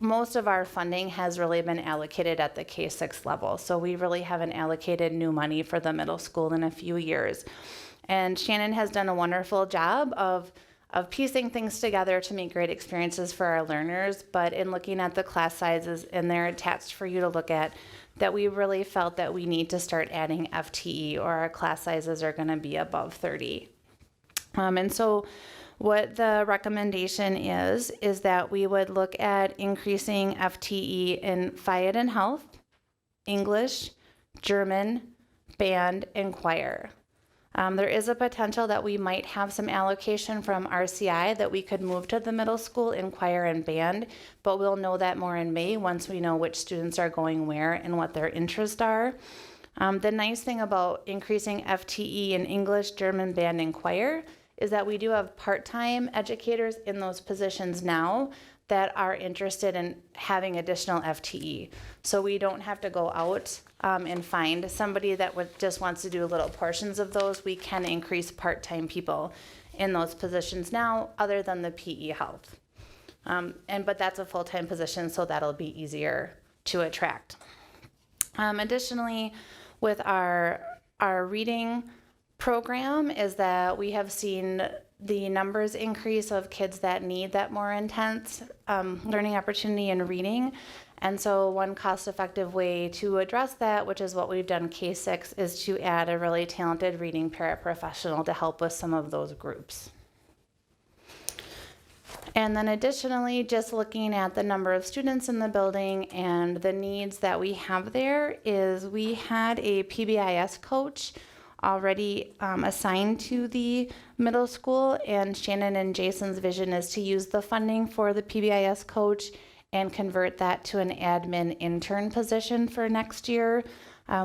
most of our funding has really been allocated at the K-6 level. So we really haven't allocated new money for the middle school in a few years. And Shannon has done a wonderful job of piecing things together to make great experiences for our learners. But in looking at the class sizes, and they're attached for you to look at, that we really felt that we need to start adding FTE, or our class sizes are going to be above 30. And so what the recommendation is that we would look at increasing FTE in Phy Ed and Health, English, German, band, and choir. There is a potential that we might have some allocation from RCI that we could move to the middle school in choir and band, but we'll know that more in May once we know which students are going where and what their interests are. The nice thing about increasing FTE in English, German, band, and choir is that we do have part-time educators in those positions now that are interested in having additional FTE. So we don't have to go out and find somebody that just wants to do little portions of those. We can increase part-time people in those positions now, other than the PE health. But that's a full-time position, so that'll be easier to attract. Additionally, with our reading program is that we have seen the numbers increase of kids that need that more intense learning opportunity in reading. And so one cost-effective way to address that, which is what we've done K-6, is to add a really talented reading paraprofessional to help with some of those groups. And then additionally, just looking at the number of students in the building and the needs that we have there, is we had a PBIS coach already assigned to the middle school, and Shannon and Jason's vision is to use the funding for the PBIS coach and convert that to an admin intern position for next year.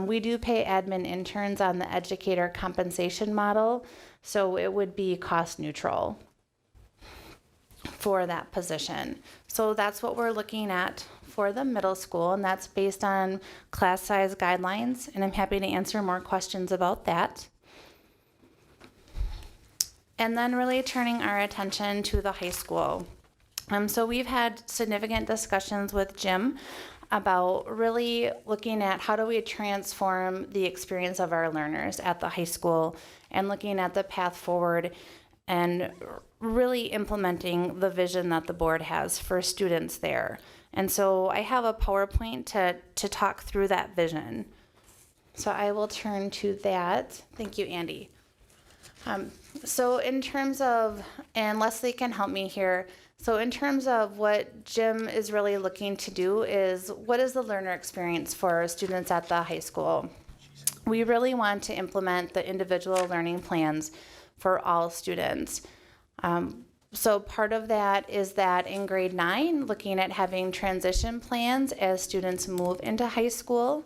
We do pay admin interns on the educator compensation model, so it would be cost neutral for that position. So that's what we're looking at for the middle school, and that's based on class size guidelines, and I'm happy to answer more questions about that. And then really turning our attention to the high school. So we've had significant discussions with Jim about really looking at how do we transform the experience of our learners at the high school and looking at the path forward and really implementing the vision that the board has for students there. And so I have a PowerPoint to talk through that vision. So I will turn to that. Thank you, Andy. So in terms of, and Leslie can help me here, so in terms of what Jim is really looking to do is, what is the learner experience for students at the high school? We really want to implement the individual learning plans for all students. So part of that is that in grade 9, looking at having transition plans as students move into high school.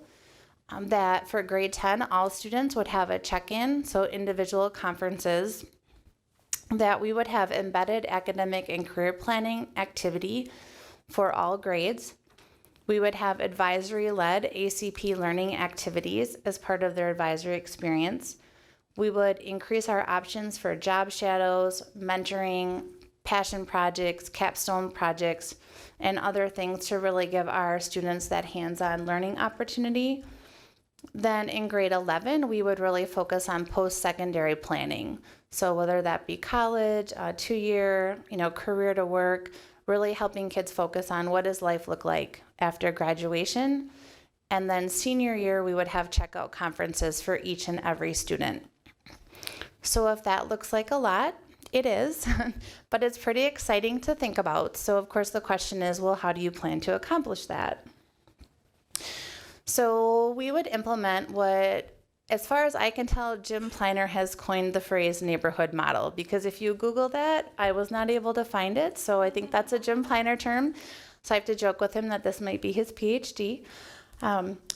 That for grade 10, all students would have a check-in, so individual conferences. That we would have embedded academic and career planning activity for all grades. We would have advisory-led ACP learning activities as part of their advisory experience. We would increase our options for job shadows, mentoring, passion projects, capstone projects, and other things to really give our students that hands-on learning opportunity. Then in grade 11, we would really focus on post-secondary planning. So whether that be college, 2-year, career to work, really helping kids focus on what does life look like after graduation. And then senior year, we would have checkout conferences for each and every student. So if that looks like a lot, it is, but it's pretty exciting to think about. So of course the question is, well, how do you plan to accomplish that? So we would implement what, as far as I can tell, Jim Pliner has coined the phrase neighborhood model, because if you Google that, I was not able to find it. So I think that's a Jim Pliner term. So I have to joke with him that this might be his PhD.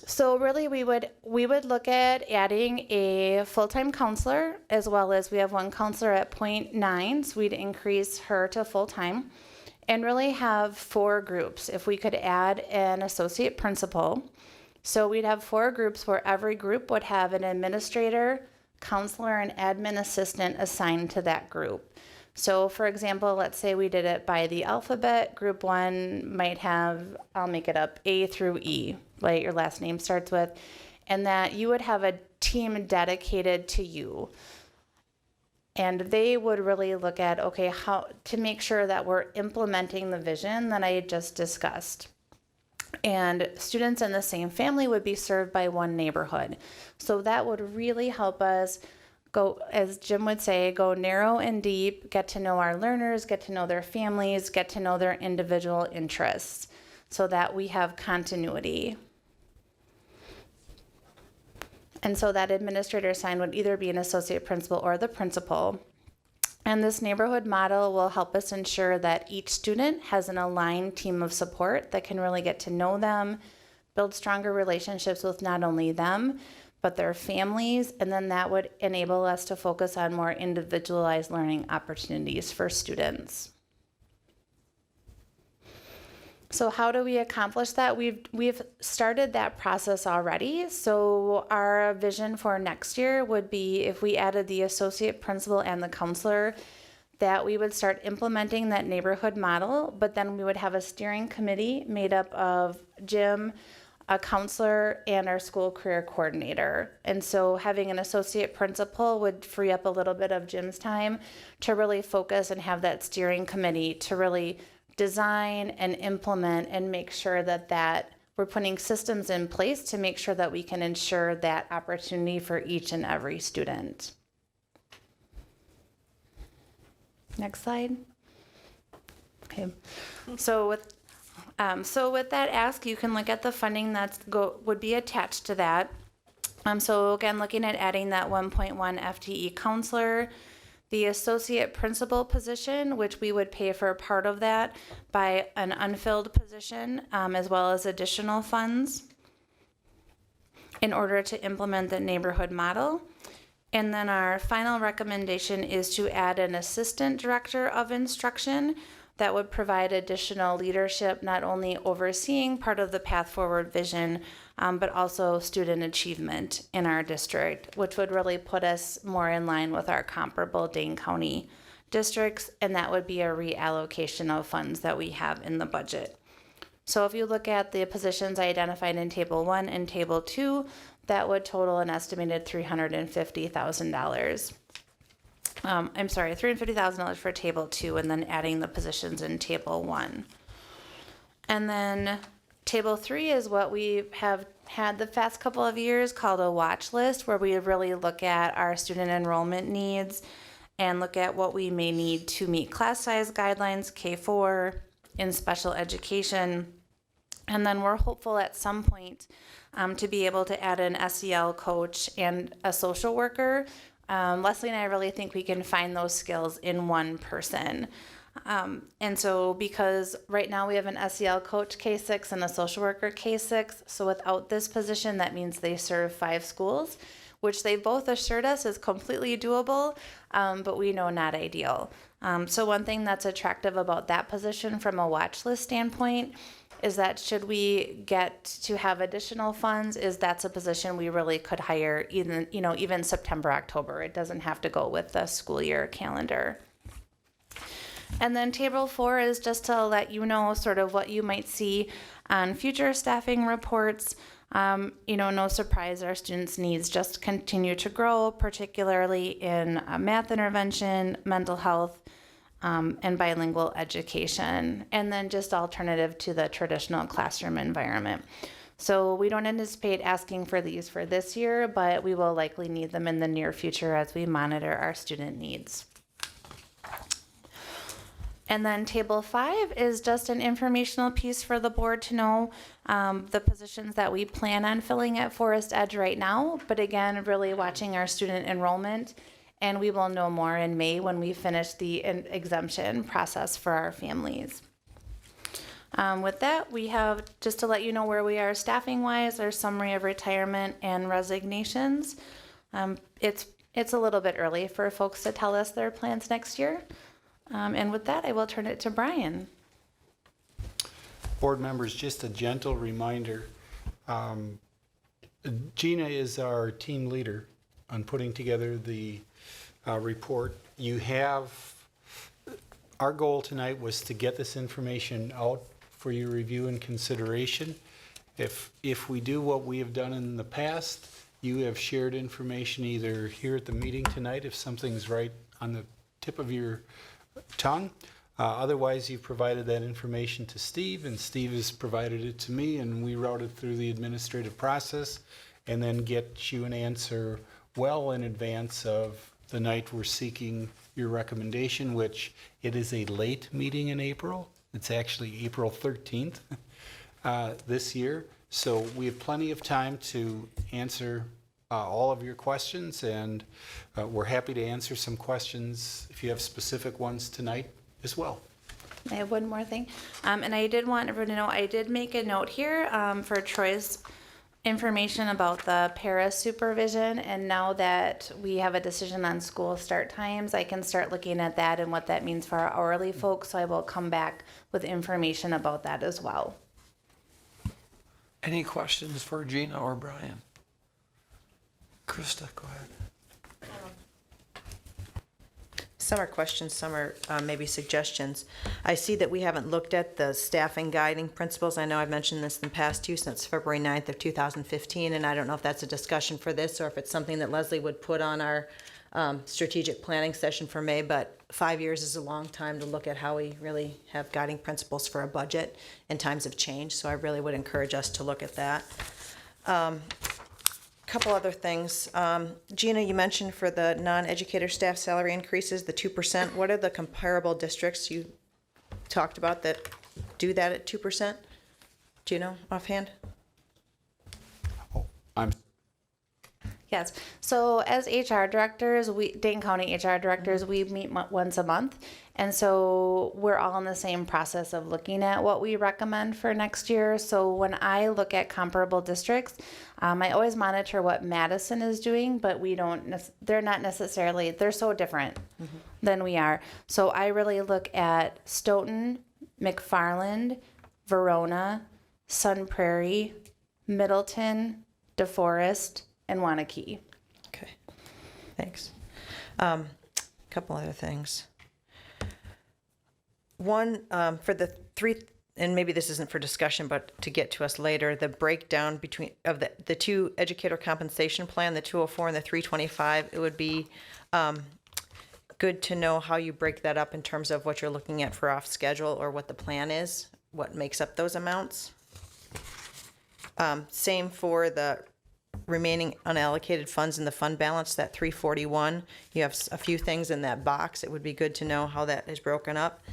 So really we would look at adding a full-time counselor, as well as we have one counselor at 0.9, so we'd increase her to full-time, and really have 4 groups. If we could add an associate principal, so we'd have 4 groups where every group would have an administrator, counselor, and admin assistant assigned to that group. So for example, let's say we did it by the alphabet. Group 1 might have, I'll make it up, A through E, like your last name starts with, and that you would have a team dedicated to you. And they would really look at, okay, how to make sure that we're implementing the vision that I just discussed. And students in the same family would be served by one neighborhood. So that would really help us go, as Jim would say, go narrow and deep, get to know our learners, get to know their families, get to know their individual interests, so that we have continuity. And so that administrator assigned would either be an associate principal or the principal. And this neighborhood model will help us ensure that each student has an aligned team of support that can really get to know them, build stronger relationships with not only them, but their families, and then that would enable us to focus on more individualized learning opportunities for students. So how do we accomplish that? We've started that process already. So our vision for next year would be, if we added the associate principal and the counselor, that we would start implementing that neighborhood model, but then we would have a steering committee made up of Jim, a counselor, and our school career coordinator. And so having an associate principal would free up a little bit of Jim's time to really focus and have that steering committee to really design and implement and make sure that we're putting systems in place to make sure that we can ensure that opportunity for each and every student. Next slide. Okay. So with that ask, you can look at the funding would be attached to that. So again, looking at adding that 1.1 FTE counselor, the associate principal position, which we would pay for part of that by an unfilled position, as well as additional funds in order to implement the neighborhood model. And then our final recommendation is to add an assistant director of instruction that would provide additional leadership, not only overseeing part of the path forward vision, but also student achievement in our district, which would really put us more in line with our comparable Dane County districts, and that would be a reallocation of funds that we have in the budget. So if you look at the positions identified in Table 1 and Table 2, that would total an estimated $350,000. I'm sorry, $350,000 for Table 2, and then adding the positions in Table 1. And then Table 3 is what we have had the past couple of years called a watch list, where we really look at our student enrollment needs and look at what we may need to meet class size guidelines, K4, in special education. And then we're hopeful at some point to be able to add an SEL coach and a social worker. Leslie and I really think we can find those skills in one person. And so because right now we have an SEL coach K6 and a social worker K6, so without this position, that means they serve 5 schools, which they both assured us is completely doable, but we know not ideal. So one thing that's attractive about that position from a watch list standpoint is that should we get to have additional funds, is that's a position we really could hire even September, October. It doesn't have to go with the school year calendar. And then Table 4 is just to let you know sort of what you might see on future staffing reports. No surprise, our students' needs just continue to grow, particularly in math intervention, mental health, and bilingual education, and then just alternative to the traditional classroom environment. So we don't anticipate asking for these for this year, but we will likely need them in the near future as we monitor our student needs. And then Table 5 is just an informational piece for the board to know the positions that we plan on filling at Forest Edge right now, but again, really watching our student enrollment, and we will know more in May when we finish the exemption process for our families. With that, we have, just to let you know where we are staffing-wise, our summary of retirement and resignations. It's a little bit early for folks to tell us their plans next year. And with that, I will turn it to Brian. Board members, just a gentle reminder. Gina is our team leader on putting together the report. Our goal tonight was to get this information out for your review and consideration. If we do what we have done in the past, you have shared information either here at the meeting tonight, if something's right on the tip of your tongue. Otherwise, you've provided that information to Steve, and Steve has provided it to me, and we route it through the administrative process and then get you an answer well in advance of the night we're seeking your recommendation, which it is a late meeting in April. It's actually April 13th this year. So we have plenty of time to answer all of your questions, and we're happy to answer some questions if you have specific ones tonight as well. I have one more thing. And I did want everyone to know, I did make a note here for Troy's information about the para supervision, and now that we have a decision on school start times, I can start looking at that and what that means for our hourly folks, so I will come back with information about that as well. Any questions for Gina or Brian? Krista, go ahead. Some are questions, some are maybe suggestions. I see that we haven't looked at the staffing guiding principles. I know I've mentioned this in the past too, since February 9th of 2015, and I don't know if that's a discussion for this or if it's something that Leslie would put on our strategic planning session for May, but 5 years is a long time to look at how we really have guiding principles for a budget in times of change, so I really would encourage us to look at that. Couple other things. Gina, you mentioned for the non-educator staff salary increases, the 2%. What are the comparable districts you talked about that do that at 2%? Do you know offhand? Yes. So as HR directors, Dane County HR directors, we meet once a month. And so we're all in the same process of looking at what we recommend for next year. So when I look at comparable districts, I always monitor what Madison is doing, but they're not necessarily, they're so different than we are. So I really look at Stoughton, McFarland, Verona, Sun Prairie, Middleton, DeForest, and Wanakee. Okay, thanks. Couple other things. One, for the three, and maybe this isn't for discussion, but to get to us later, the breakdown between of the two educator compensation plan, the 204 and the 325, it would be good to know how you break that up in terms of what you're looking at for off schedule or what the plan is, what makes up those amounts. Same for the remaining unallocated funds in the fund balance, that 341. You have a few things in that box. It would be good to know how that is broken up.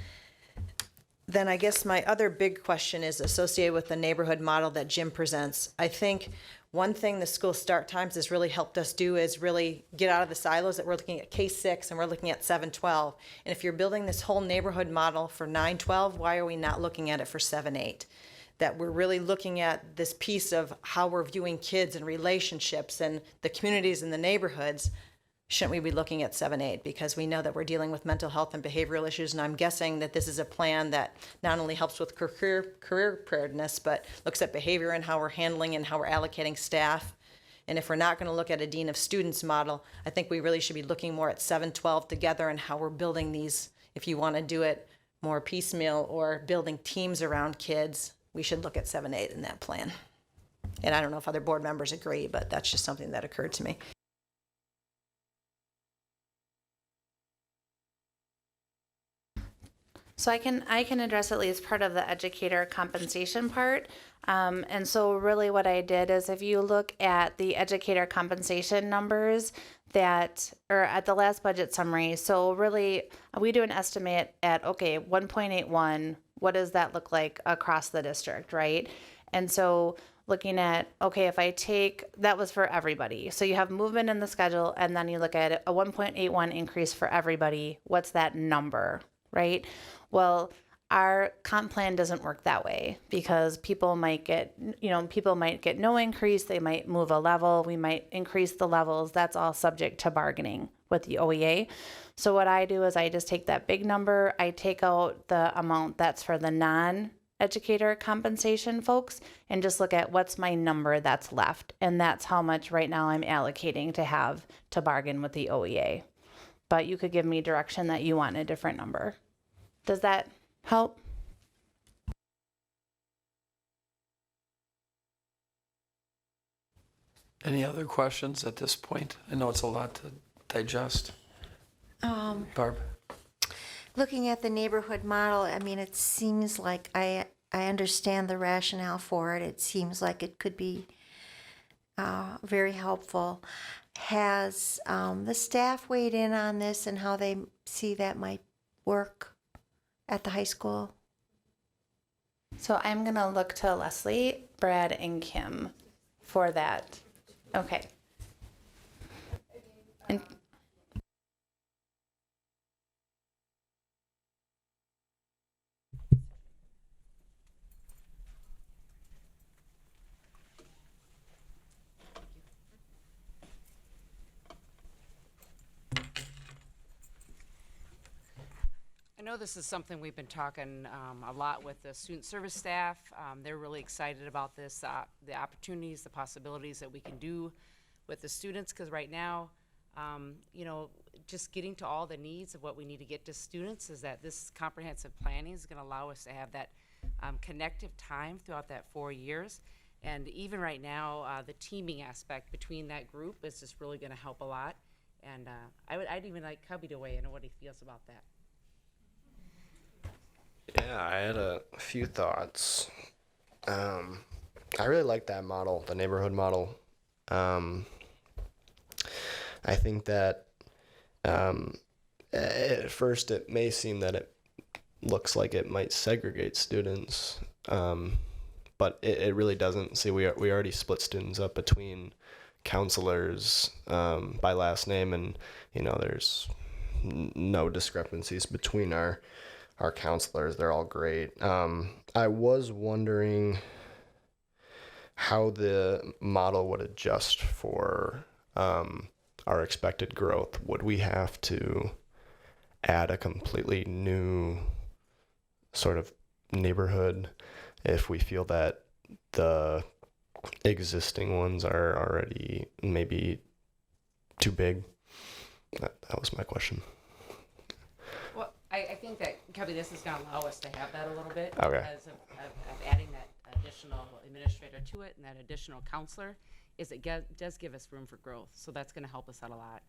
Then I guess my other big question is associated with the neighborhood model that Jim presents. I think one thing the school start times has really helped us do is really get out of the silos that we're looking at K-6 and we're looking at 7-12. And if you're building this whole neighborhood model for 9-12, why are we not looking at it for 7-8? That we're really looking at this piece of how we're viewing kids and relationships and the communities and the neighborhoods. Shouldn't we be looking at 7-8? Because we know that we're dealing with mental health and behavioral issues, and I'm guessing that this is a plan that not only helps with career preparedness, but looks at behavior and how we're handling and how we're allocating staff. And if we're not going to look at a dean of students model, I think we really should be looking more at 7-12 together and how we're building these. If you want to do it more piecemeal or building teams around kids, we should look at 7-8 in that plan. And I don't know if other board members agree, but that's just something that occurred to me. So I can address at least part of the educator compensation part. And so really what I did is if you look at the educator compensation numbers or at the last budget summary, so really we do an estimate at, okay, 1.81, what does that look like across the district, right? And so looking at, okay, if I take, that was for everybody. So you have movement in the schedule and then you look at a 1.81 increase for everybody. What's that number, right? Well, our comp plan doesn't work that way because people might get no increase. They might move a level. We might increase the levels. That's all subject to bargaining with the OEA. So what I do is I just take that big number. I take out the amount that's for the non-educator compensation folks and just look at what's my number that's left. And that's how much right now I'm allocating to have to bargain with the OEA. But you could give me direction that you want a different number. Does that help? Any other questions at this point? I know it's a lot to digest. Barb? Looking at the neighborhood model, I mean, it seems like I understand the rationale for it. It seems like it could be very helpful. Has the staff weighed in on this and how they see that might work at the high school? So I'm going to look to Leslie, Brad, and Kim for that. Okay. And I know this is something we've been talking a lot with the student service staff. They're really excited about this, the opportunities, the possibilities that we can do with the students, because right now, just getting to all the needs of what we need to get to students is that this comprehensive planning is going to allow us to have that connective time throughout that 4 years. And even right now, the teaming aspect between that group is just really going to help a lot. And I'd even like Cubby to weigh in on what he feels about that. Yeah, I had a few thoughts. I really like that model, the neighborhood model. I think that at first it may seem that it looks like it might segregate students, but it really doesn't. See, we already split students up between counselors by last name, and there's no discrepancies between our counselors. They're all great. I was wondering how the model would adjust for our expected growth. Would we have to add a completely new sort of neighborhood if we feel that the existing ones are already maybe too big? That was my question. Well, I think that Kelby, this is gonna allow us to have that a little bit. Okay. Because of adding that additional administrator to it and that additional counselor, is it does give us room for growth. So that's gonna help us out a lot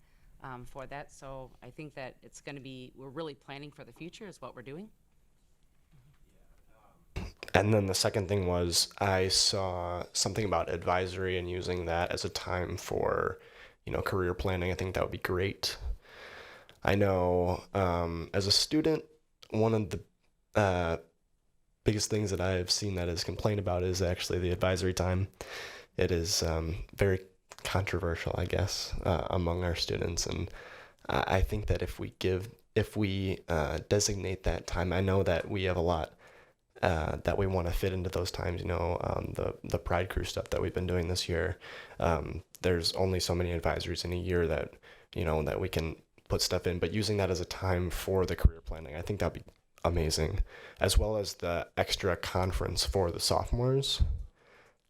for that. So I think that it's gonna be, we're really planning for the future is what we're doing. And then the second thing was I saw something about advisory and using that as a time for, career planning. I think that would be great. I know as a student, one of the biggest things that I've seen that is complained about is actually the advisory time. It is very controversial, I guess, among our students. And I think that if we designate that time, I know that we have a lot that we want to fit into those times, the Pride Crew stuff that we've been doing this year. There's only so many advisories in a year that, that we can put stuff in, but using that as a time for the career planning, I think that'd be amazing, as well as the extra conference for the sophomores.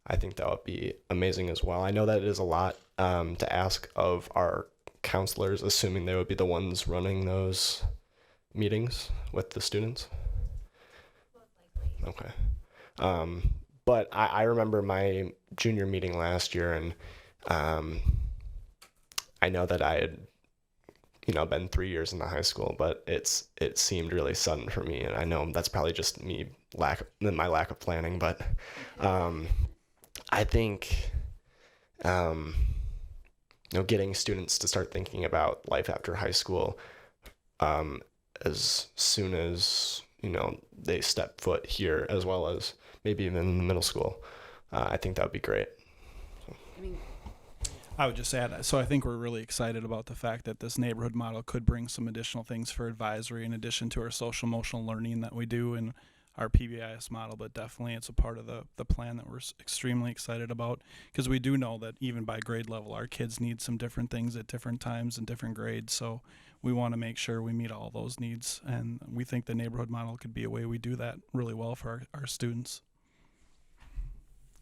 I think that would be amazing as well. I know that it is a lot to ask of our counselors, assuming they would be the ones running those meetings with the students. Okay. But I remember my junior meeting last year, and I know that I had, been 3 years in the high school, but it seemed really sudden for me, and I know that's probably just my lack of planning, but I think getting students to start thinking about life after high school as soon as they step foot here, as well as maybe even in the middle school. I think that would be great. I would just add, so I think we're really excited about the fact that this neighborhood model could bring some additional things for advisory in addition to our social emotional learning that we do in our PBIS model, but definitely it's a part of the plan that we're extremely excited about, because we do know that even by grade level, our kids need some different things at different times and different grades. So we want to make sure we meet all those needs, and we think the neighborhood model could be a way we do that really well for our students.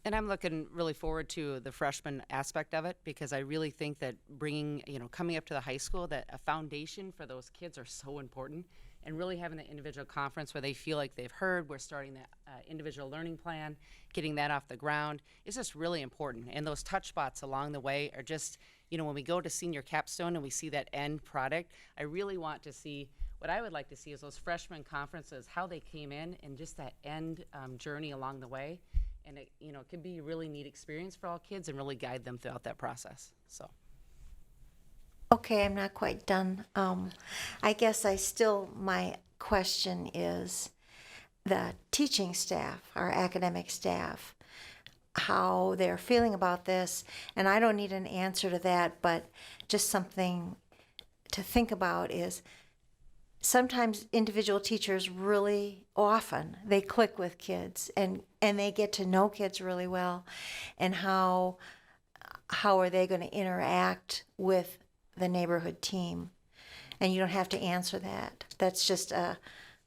And I'm looking really forward to the freshman aspect of it, because I really think that bringing, coming up to the high school, that a foundation for those kids are so important, and really having the individual conference where they feel like they've heard, we're starting that individual learning plan, getting that off the ground is just really important. And those touch spots along the way are just, when we go to senior capstone and we see that end product, I really want to see, what I would like to see is those freshman conferences, how they came in, and just that end journey along the way. And it, it can be a really neat experience for all kids and really guide them throughout that process. So. Okay, I'm not quite done. I guess my question is the teaching staff, our academic staff, how they're feeling about this. And I don't need an answer to that, but just something to think about is sometimes individual teachers really often, they click with kids and they get to know kids really well. And how are they going to interact with the neighborhood team? And you don't have to answer that. That's just they're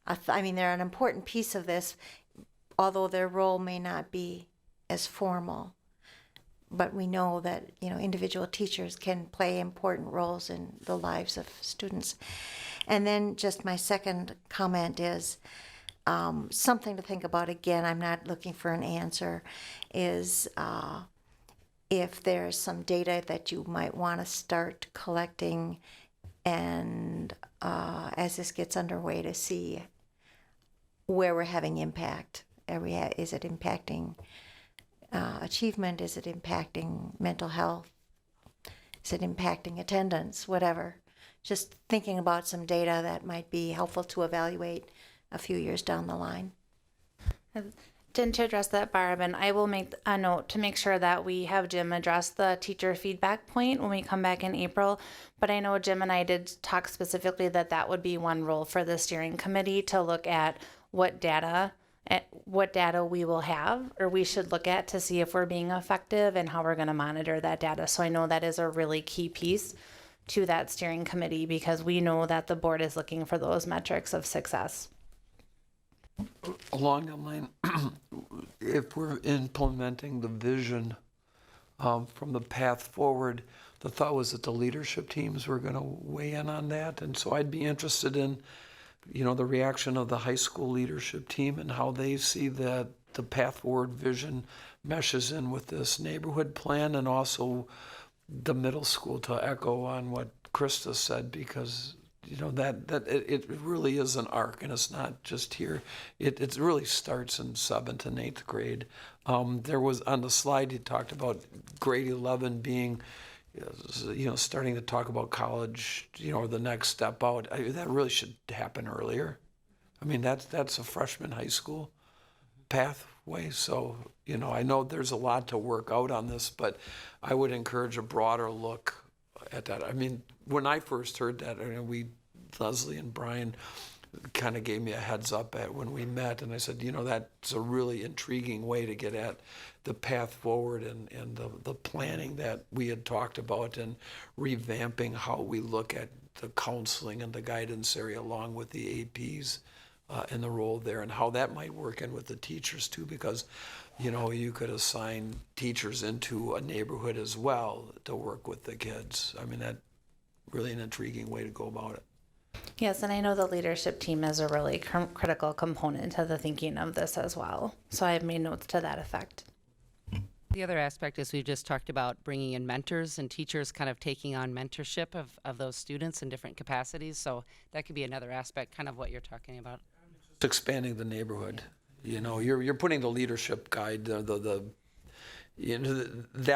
an important piece of this, although their role may not be as formal. But we know that, individual teachers can play important roles in the lives of students. And then just my second comment is something to think about. Again, I'm not looking for an answer, is if there's some data that you might want to start collecting, and as this gets underway, to see where we're having impact. Is it impacting achievement? Is it impacting mental health? Is it impacting attendance? Whatever. Just thinking about some data that might be helpful to evaluate a few years down the line. Didn't to address that, Barb, and I will make a note to make sure that we have Jim address the teacher feedback point when we come back in April. But I know Jim and I did talk specifically that would be one role for the steering committee to look at what data we will have, or we should look at, to see if we're being effective and how we're going to monitor that data. So I know that is a really key piece to that steering committee, because we know that the board is looking for those metrics of success. Along the line, if we're implementing the vision from the path forward, the thought was that the leadership teams were going to weigh in on that. And so I'd be interested in the reaction of the high school leadership team and how they see that the path forward vision meshes in with this neighborhood plan, and also the middle school, to echo on what Krista said, because it really is an arc, and it's not just here. It really starts in 7th and 8th grade. There was on the slide, he talked about grade 11 being, starting to talk about college, or the next step out. That really should happen earlier. I mean, that's a freshman high school pathway. So, I know there's a lot to work out on this, but I would encourage a broader look at that. I mean, when I first heard that, Leslie and Brian kind of gave me a heads up when we met, and I said, that's a really intriguing way to get at the path forward and the planning that we had talked about, and revamping how we look at the counseling and the guidance area along with the APs and the role there, and how that might work in with the teachers too, because you could assign teachers into a neighborhood as well to work with the kids. I mean, that really an intriguing way to go about it. Yes, and I know the leadership team is a really critical component to the thinking of this as well. So I have made notes to that effect. The other aspect is we just talked about bringing in mentors and teachers kind of taking on mentorship of those students in different capacities. So that could be another aspect, kind of what you're talking about. Expanding the neighborhood, you're putting the leadership guide, that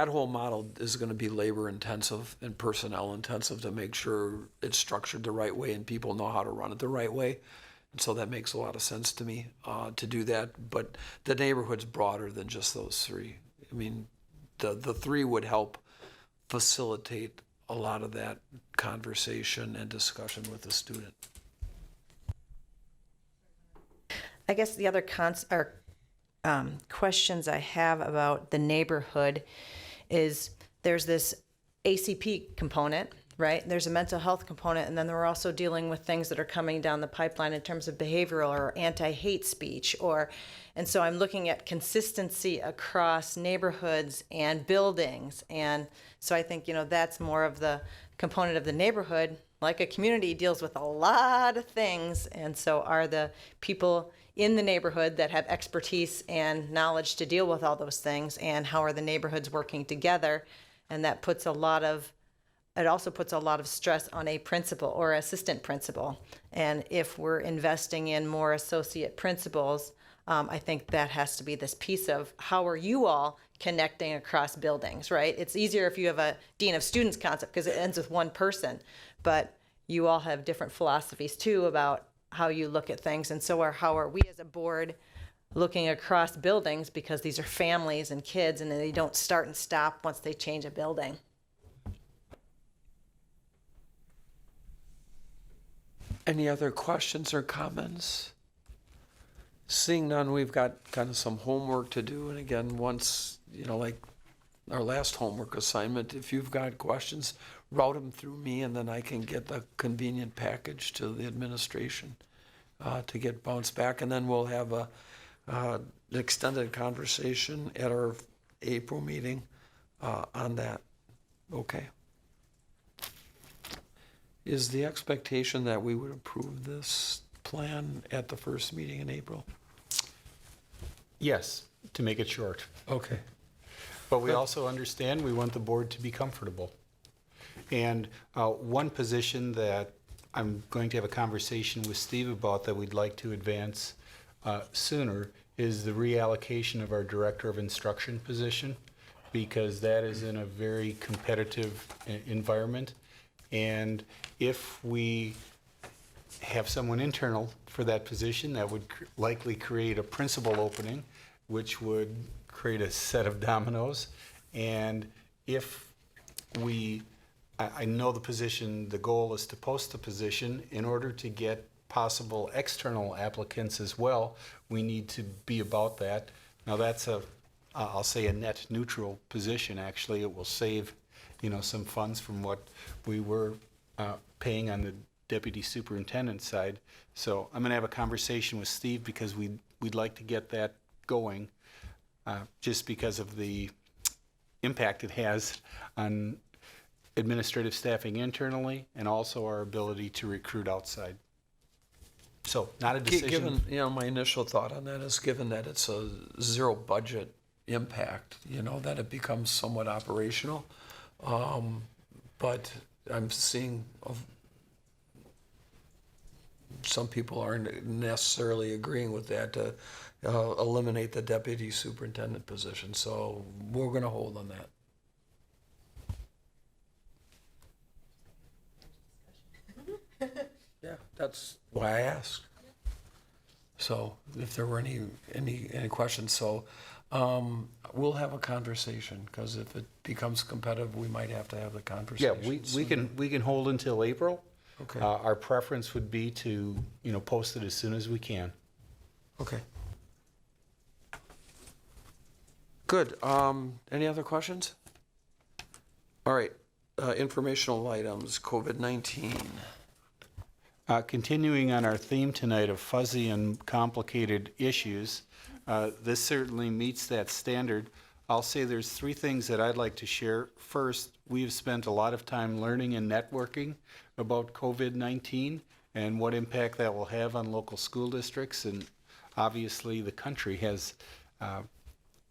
whole model is going to be labor intensive and personnel intensive to make sure it's structured the right way and people know how to run it the right way. And so that makes a lot of sense to me to do that. But the neighborhood's broader than just those three. I mean, the three would help facilitate a lot of that conversation and discussion with the student. I guess the other questions I have about the neighborhood is there's this ACP component, right? There's a mental health component, and then we're also dealing with things that are coming down the pipeline in terms of behavioral or anti-hate speech, and so I'm looking at consistency across neighborhoods and buildings, and so I think that's more of the component of the neighborhood. Like a community deals with a lot of things, and so are the people in the neighborhood that have expertise and knowledge to deal with all those things, and how are the neighborhoods working together, and that puts it also puts a lot of stress on a principal or assistant principal. And if we're investing in more associate principals, I think that has to be this piece of how are you all connecting across buildings, right? It's easier if you have a dean of students concept because it ends with one person, but you all have different philosophies too about how you look at things. And so how are we as a board looking across buildings, because these are families and kids, and they don't start and stop once they change a building. Any other questions or comments? Seeing none, we've got kind of some homework to do. And again, once, like our last homework assignment, if you've got questions, route them through me, and then I can get the convenient package to the administration to get bounced back. And then we'll have an extended conversation at our April meeting on that. Okay. Is the expectation that we would approve this plan at the first meeting in April? Yes, to make it short. Okay. But we also understand we want the board to be comfortable. And one position that I'm going to have a conversation with Steve about that we'd like to advance sooner is the reallocation of our Director of Instruction position, because that is in a very competitive environment. And if we have someone internal for that position, that would likely create a principal opening, which would create a set of dominoes. And if I know the position, the goal is to post the position. In order to get possible external applicants as well, we need to be about that. Now that's I'll say a net neutral position. Actually, it will save, some funds from what we were paying on the deputy superintendent side. So I'm going to have a conversation with Steve, because we'd like to get that going, just because of the impact it has on administrative staffing internally and also our ability to recruit outside. So not a decision. Given, my initial thought on that is given that it's a zero budget impact, that it becomes somewhat operational. But I'm seeing some people aren't necessarily agreeing with that to eliminate the deputy superintendent position. So we're going to hold on that. Yeah, that's why I asked. So if there were any questions, so we'll have a conversation, because if it becomes competitive, we might have to have the conversation. Yeah, we can hold until April. Okay. Our preference would be to, post it as soon as we can. Okay. Good. Any other questions? All right. Informational items, COVID-19. Continuing on our theme tonight of fuzzy and complicated issues, this certainly meets that standard. I'll say there's three things that I'd like to share. First, we've spent a lot of time learning and networking about COVID-19 and what impact that will have on local school districts, and obviously the country has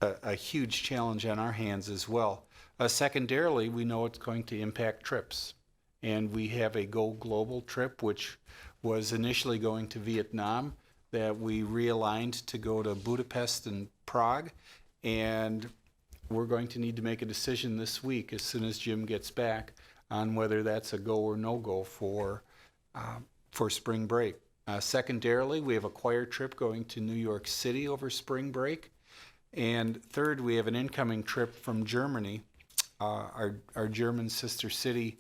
a huge challenge on our hands as well. Secondarily, we know it's going to impact trips, and we have a Go Global trip, which was initially going to Vietnam, that we realigned to go to Budapest and Prague, and we're going to need to make a decision this week as soon as Jim gets back on whether that's a go or no go for spring break. Secondarily, we have a choir trip going to New York City over spring break. And third, we have an incoming trip from Germany, our German sister city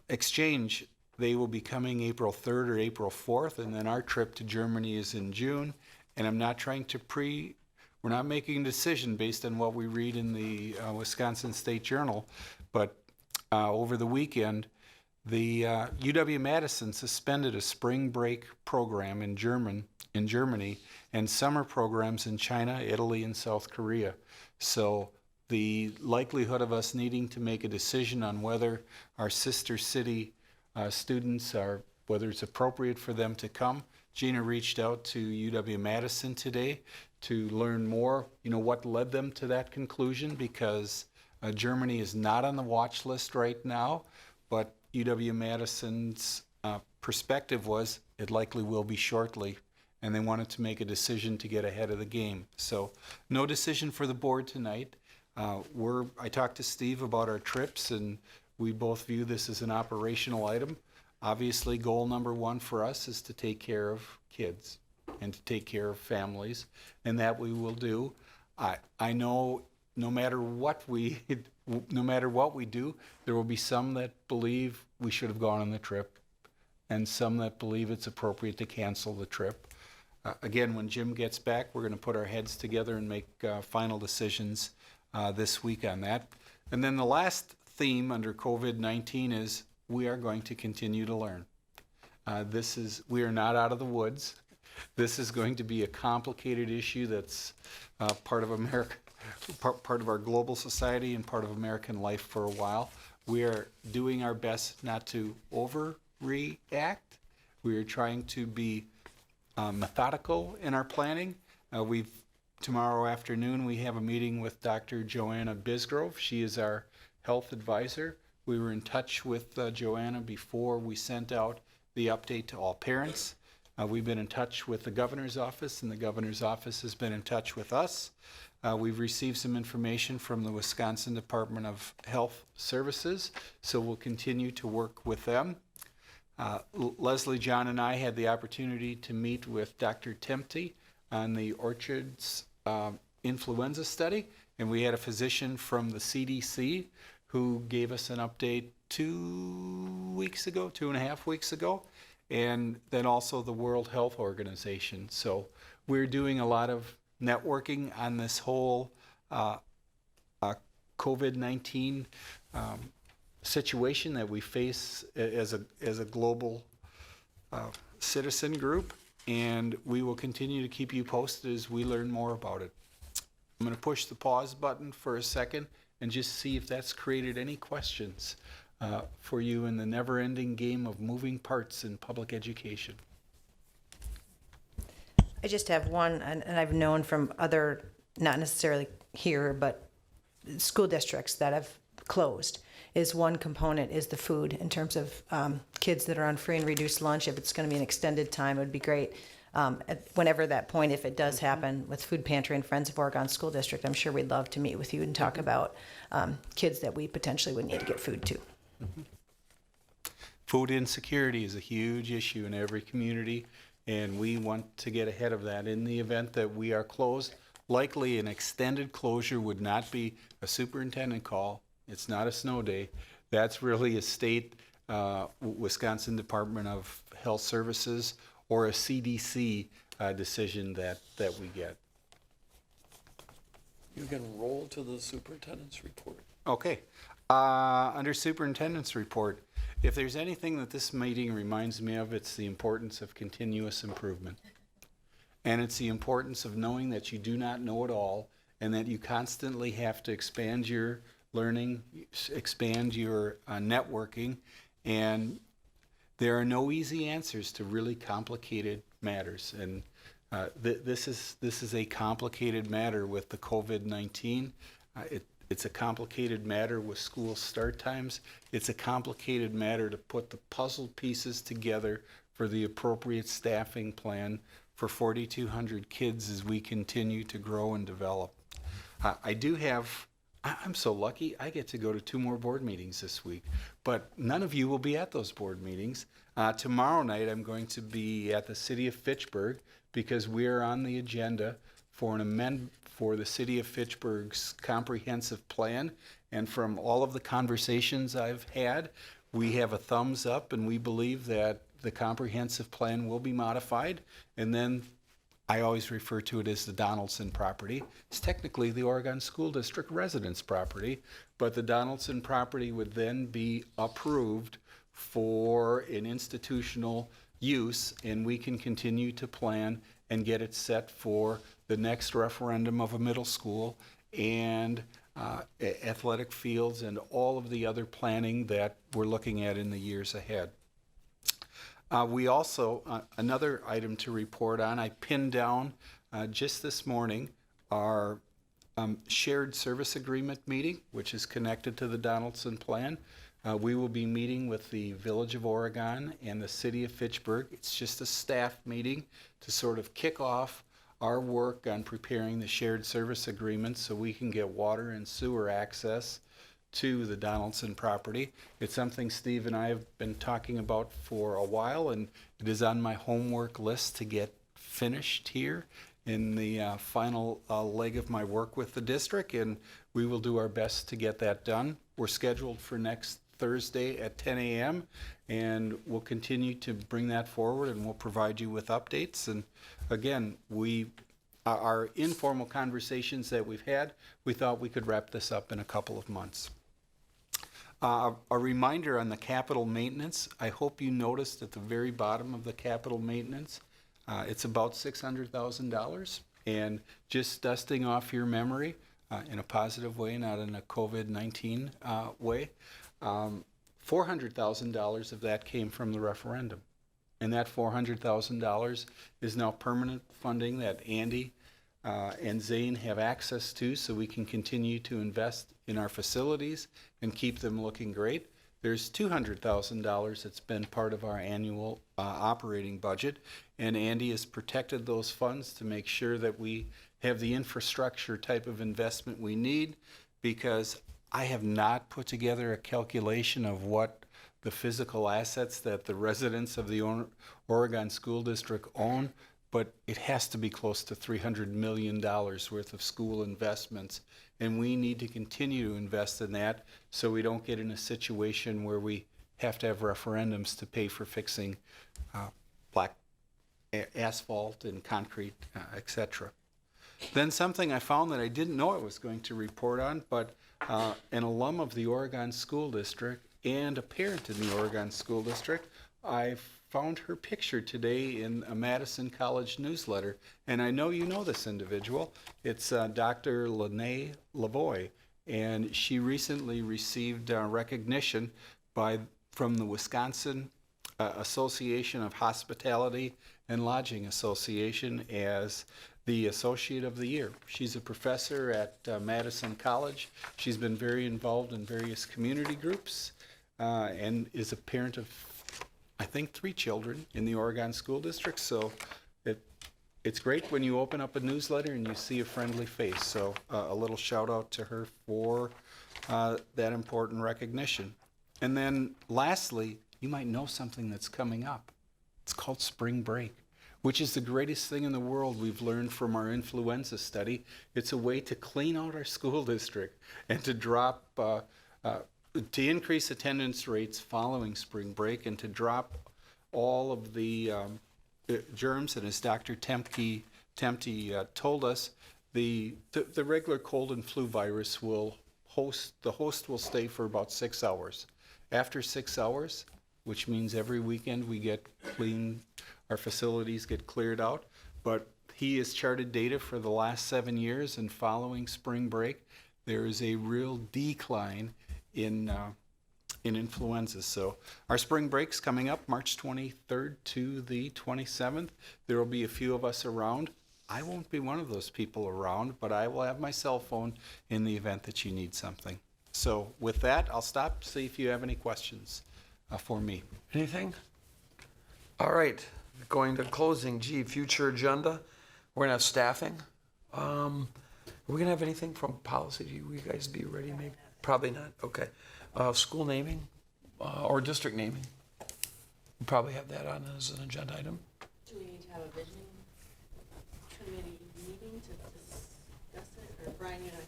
exchange. They will be coming April 3rd or April 4th, and then our trip to Germany is in June. And I'm not trying to we're not making a decision based on what we read in the Wisconsin State Journal, but over the weekend, the UW-Madison suspended a spring break program in Germany and summer programs in China, Italy, and South Korea. So the likelihood of us needing to make a decision on whether our sister city students whether it's appropriate for them to come. Gina reached out to UW-Madison today to learn more, what led them to that conclusion, because Germany is not on the watch list right now, but UW-Madison's perspective was it likely will be shortly, and they wanted to make a decision to get ahead of the game. So no decision for the board tonight. I talked to Steve about our trips, and we both view this as an operational item. Obviously, goal number one for us is to take care of kids and to take care of families, and that we will do. I know no matter what we do, there will be some that believe we should have gone on the trip, and some that believe it's appropriate to cancel the trip. Again, when Jim gets back, we're going to put our heads together and make final decisions this week on that. And then the last theme under COVID-19 is we are going to continue to learn. We are not out of the woods. This is going to be a complicated issue that's part of America, part of our global society and part of American life for a while. We are doing our best not to overreact. We are trying to be methodical in our planning. Tomorrow afternoon we have a meeting with Dr. Joanna Bisgrove. She is our health advisor. We were in touch with Joanna before we sent out the update to all parents. We've been in touch with the governor's office, and the governor's office has been in touch with us. We've received some information from the Wisconsin Department of Health Services, so we'll continue to work with them. Leslie, John, and I had the opportunity to meet with Dr. Tempty on the Orchards influenza study, and we had a physician from the CDC who gave us an update 2.5 weeks ago, and then also the World Health Organization. So we're doing a lot of networking on this whole COVID-19 situation that we face as a global citizen group, and we will continue to keep you posted as we learn more about it. I'm going to push the pause button for a second and just see if that's created any questions for you in the never-ending game of moving parts in public education. I just have one, and I've known from other, not necessarily here, but school districts that have closed, is one component is the food in terms of kids that are on free and reduced lunch. If it's going to be an extended time, it would be great. Whenever that point, if it does happen with Food Pantry and Friends of Oregon School District, I'm sure we'd love to meet with you and talk about kids that we potentially would need to get food to. Food insecurity is a huge issue in every community, and we want to get ahead of that. In the event that we are closed, likely an extended closure would not be a superintendent call. It's not a snow day. That's really a state, Wisconsin Department of Health Services or a CDC decision that we get. You can roll to the superintendent's report. Okay. Under superintendent's report, if there's anything that this meeting reminds me of, it's the importance of continuous improvement. And it's the importance of knowing that you do not know it all and that you constantly have to expand your learning, expand your networking, and there are no easy answers to really complicated matters. And this is a complicated matter with the COVID-19. It's a complicated matter with school start times. It's a complicated matter to put the puzzle pieces together for the appropriate staffing plan for 4,200 kids as we continue to grow and develop. I'm so lucky, I get to go to 2 more board meetings this week, but none of you will be at those board meetings. Tomorrow night, I'm going to be at the City of Fitchburg because we are on the agenda for an amendment for the City of Fitchburg's comprehensive plan. And from all of the conversations I've had, we have a thumbs up and we believe that the comprehensive plan will be modified. And then I always refer to it as the Donaldson property. It's technically the Oregon School District residence property, but the Donaldson property would then be approved for an institutional use, and we can continue to plan and get it set for the next referendum of a middle school and athletic fields and all of the other planning that we're looking at in the years ahead. We also, another item to report on, I pinned down just this morning our shared service agreement meeting, which is connected to the Donaldson plan. We will be meeting with the Village of Oregon and the City of Fitchburg. It's just a staff meeting to sort of kick off our work on preparing the shared service agreement so we can get water and sewer access to the Donaldson property. It's something Steve and I have been talking about for a while, and it is on my homework list to get finished here in the final leg of my work with the district, and we will do our best to get that done. We're scheduled for next Thursday at 10 a.m. and we'll continue to bring that forward and we'll provide you with updates. And again, our informal conversations that we've had, we thought we could wrap this up in a couple of months. A reminder on the capital maintenance. I hope you noticed at the very bottom of the capital maintenance, it's about $600,000. And just dusting off your memory in a positive way, not in a COVID-19 way, $400,000 of that came from the referendum. And that $400,000 is now permanent funding that Andy and Zane have access to, so we can continue to invest in our facilities and keep them looking great. There's $200,000 that's been part of our annual operating budget, and Andy has protected those funds to make sure that we have the infrastructure type of investment we need, because I have not put together a calculation of what the physical assets that the residents of the Oregon School District own, but it has to be close to $300 million worth of school investments. And we need to continue to invest in that so we don't get in a situation where we have to have referendums to pay for fixing black asphalt and concrete, etc. Then something I found that I didn't know I was going to report on, but an alum of the Oregon School District and a parent in the Oregon School District, I found her picture today in a Madison College newsletter, and I know you know this individual. It's Dr. Lene Lavoie, and she recently received recognition from the Wisconsin Association of Hospitality and Lodging Association as the Associate of the Year. She's a professor at Madison College. She's been very involved in various community groups and is a parent of, I think, 3 children in the Oregon School District. So it's great when you open up a newsletter and you see a friendly face. So a little shout out to her for that important recognition. And then lastly, you might know something that's coming up. It's called spring break, which is the greatest thing in the world we've learned from our influenza study. It's a way to clean out our school district and to drop, to increase attendance rates following spring break and to drop all of the germs. And as Dr. Temke told us, the regular cold and flu virus will the host will stay for about 6 hours. After 6 hours, which means every weekend we get clean, our facilities get cleared out. But he has charted data for the last 7 years, and following spring break, there is a real decline in influenza. So our spring break's coming up March 23rd to the 27th. There will be a few of us around. I won't be one of those people around, but I will have my cell phone in the event that you need something. So with that, I'll stop to see if you have any questions for me. Anything? All right, going to closing. G, future agenda. We're gonna have staffing. Are we gonna have anything from policy? Will you guys be ready? Maybe, probably not. Okay. School naming or district naming. We'll probably have that on as an agenda item. Do we need to have a vision committee meeting to discuss it, or Brian, you know?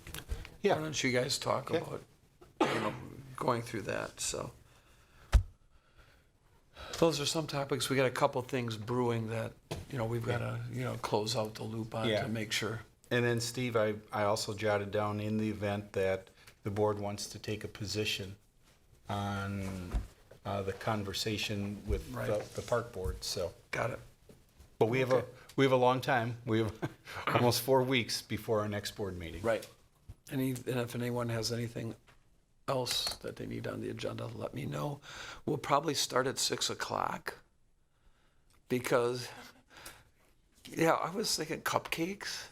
Yeah. Why don't you guys talk about, going through that? So those are some topics. We got a couple things brewing that we've got to close out the loop on to make sure. And then Steve, I also jotted down in the event that the board wants to take a position on the conversation with the park board. So got it. But we have a long time. We have almost 4 weeks before our next board meeting. Right. And if anyone has anything else that they need on the agenda, let me know. We'll probably start at 6 o'clock because, I was thinking cupcakes.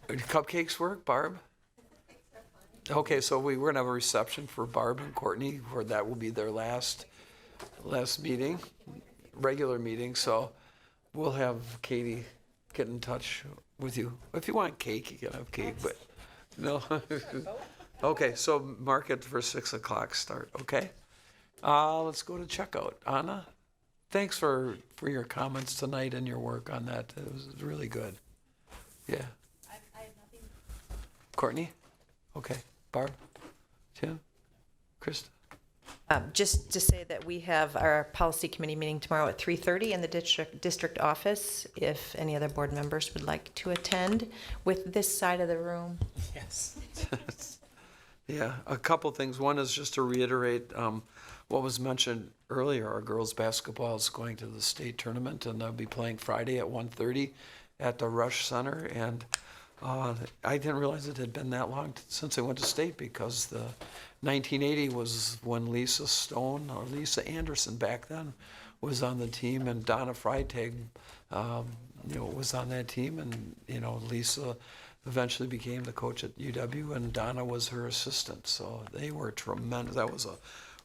Do cupcakes work, Barb? Okay, so we're going to have a reception for Barb and Courtney, where that will be their last meeting, regular meeting. So we'll have Katie get in touch with you. If you want cake, you can have cake, but no. Okay, so mark it for 6 o'clock start, okay? Let's go to checkout. Anna, thanks for your comments tonight and your work on that. It was really good. Yeah. I have nothing. Courtney? Okay. Barb? Tim? Krista? Just to say that we have our policy committee meeting tomorrow at 3:30 in the district office, if any other board members would like to attend, with this side of the room. Yes. Yeah, a couple things. One is just to reiterate what was mentioned earlier. Our girls basketball is going to the state tournament, and they'll be playing Friday at 1:30 at the Rush Center. And I didn't realize it had been that long since I went to state, because the 1980 was when Lisa Stone, or Lisa Anderson back then, was on the team, and Donna Freitag, was on that team, and Lisa eventually became the coach at UW, and Donna was her assistant. So they were tremendous. That was a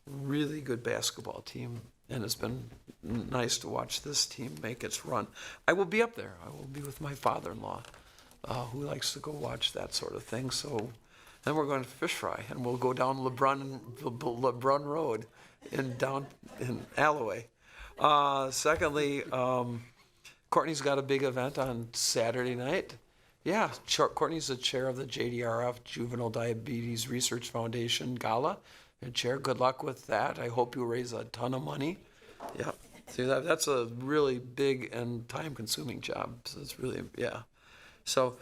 really good basketball team, and it's been nice to watch this team make its run. I will be up there. I will be with my father-in-law, who likes to go watch that sort of thing. So then we're going to fish fry, and we'll go down LeBrun Road in Alloway. Secondly, Courtney's got a big event on Saturday night. Yeah, Courtney's the chair of the JDRF Juvenile Diabetes Research Foundation Gala. And chair, good luck with that. I hope you raise a ton of money. Yeah, see that's a really big and time-consuming job. So it's really, yeah. So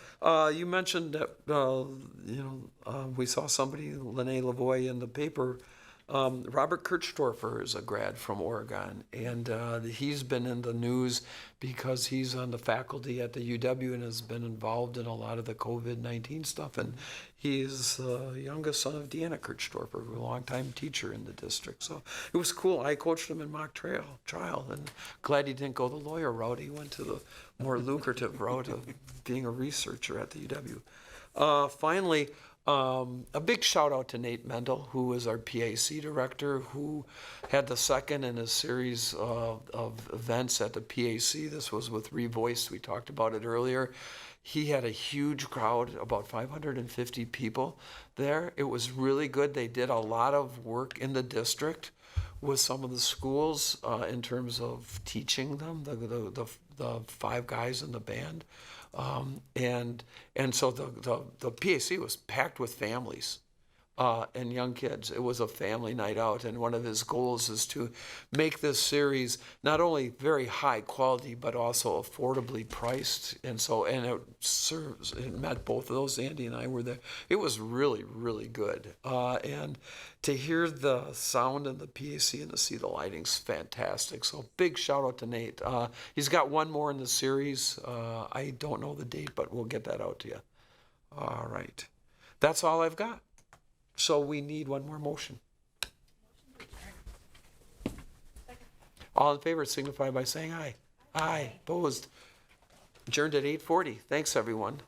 you mentioned that we saw somebody, Lene Lavoie, in the paper Robert Kirchdorfer is a grad from Oregon, and he's been in the news because he's on the faculty at the UW and has been involved in a lot of the COVID-19 stuff. And he's the youngest son of Deanna Kirchdorfer, a longtime teacher in the district. So it was cool. I coached him in mock trial, and glad he didn't go the lawyer route. He went to the more lucrative route of being a researcher at the UW. Finally, a big shout out to Nate Mendel, who is our PAC director, who had the second in a series of events at the PAC. This was with Revoiced. We talked about it earlier. He had a huge crowd, about 550 people there. It was really good. They did a lot of work in the district with some of the schools in terms of teaching them, the five guys in the band. And so the PAC was packed with families and young kids. It was a family night out, and one of his goals is to make this series not only very high quality but also affordably priced. And it met both of those. Andy and I were there. It was really, really good. And to hear the sound in the PAC and to see the lighting's fantastic. So big shout out to Nate. He's got one more in the series. I don't know the date, but we'll get that out to you. All right. That's all I've got. So we need one more motion. All in favor signify by saying aye. Aye. Opposed. Adjourned at 8:40. Thanks, everyone.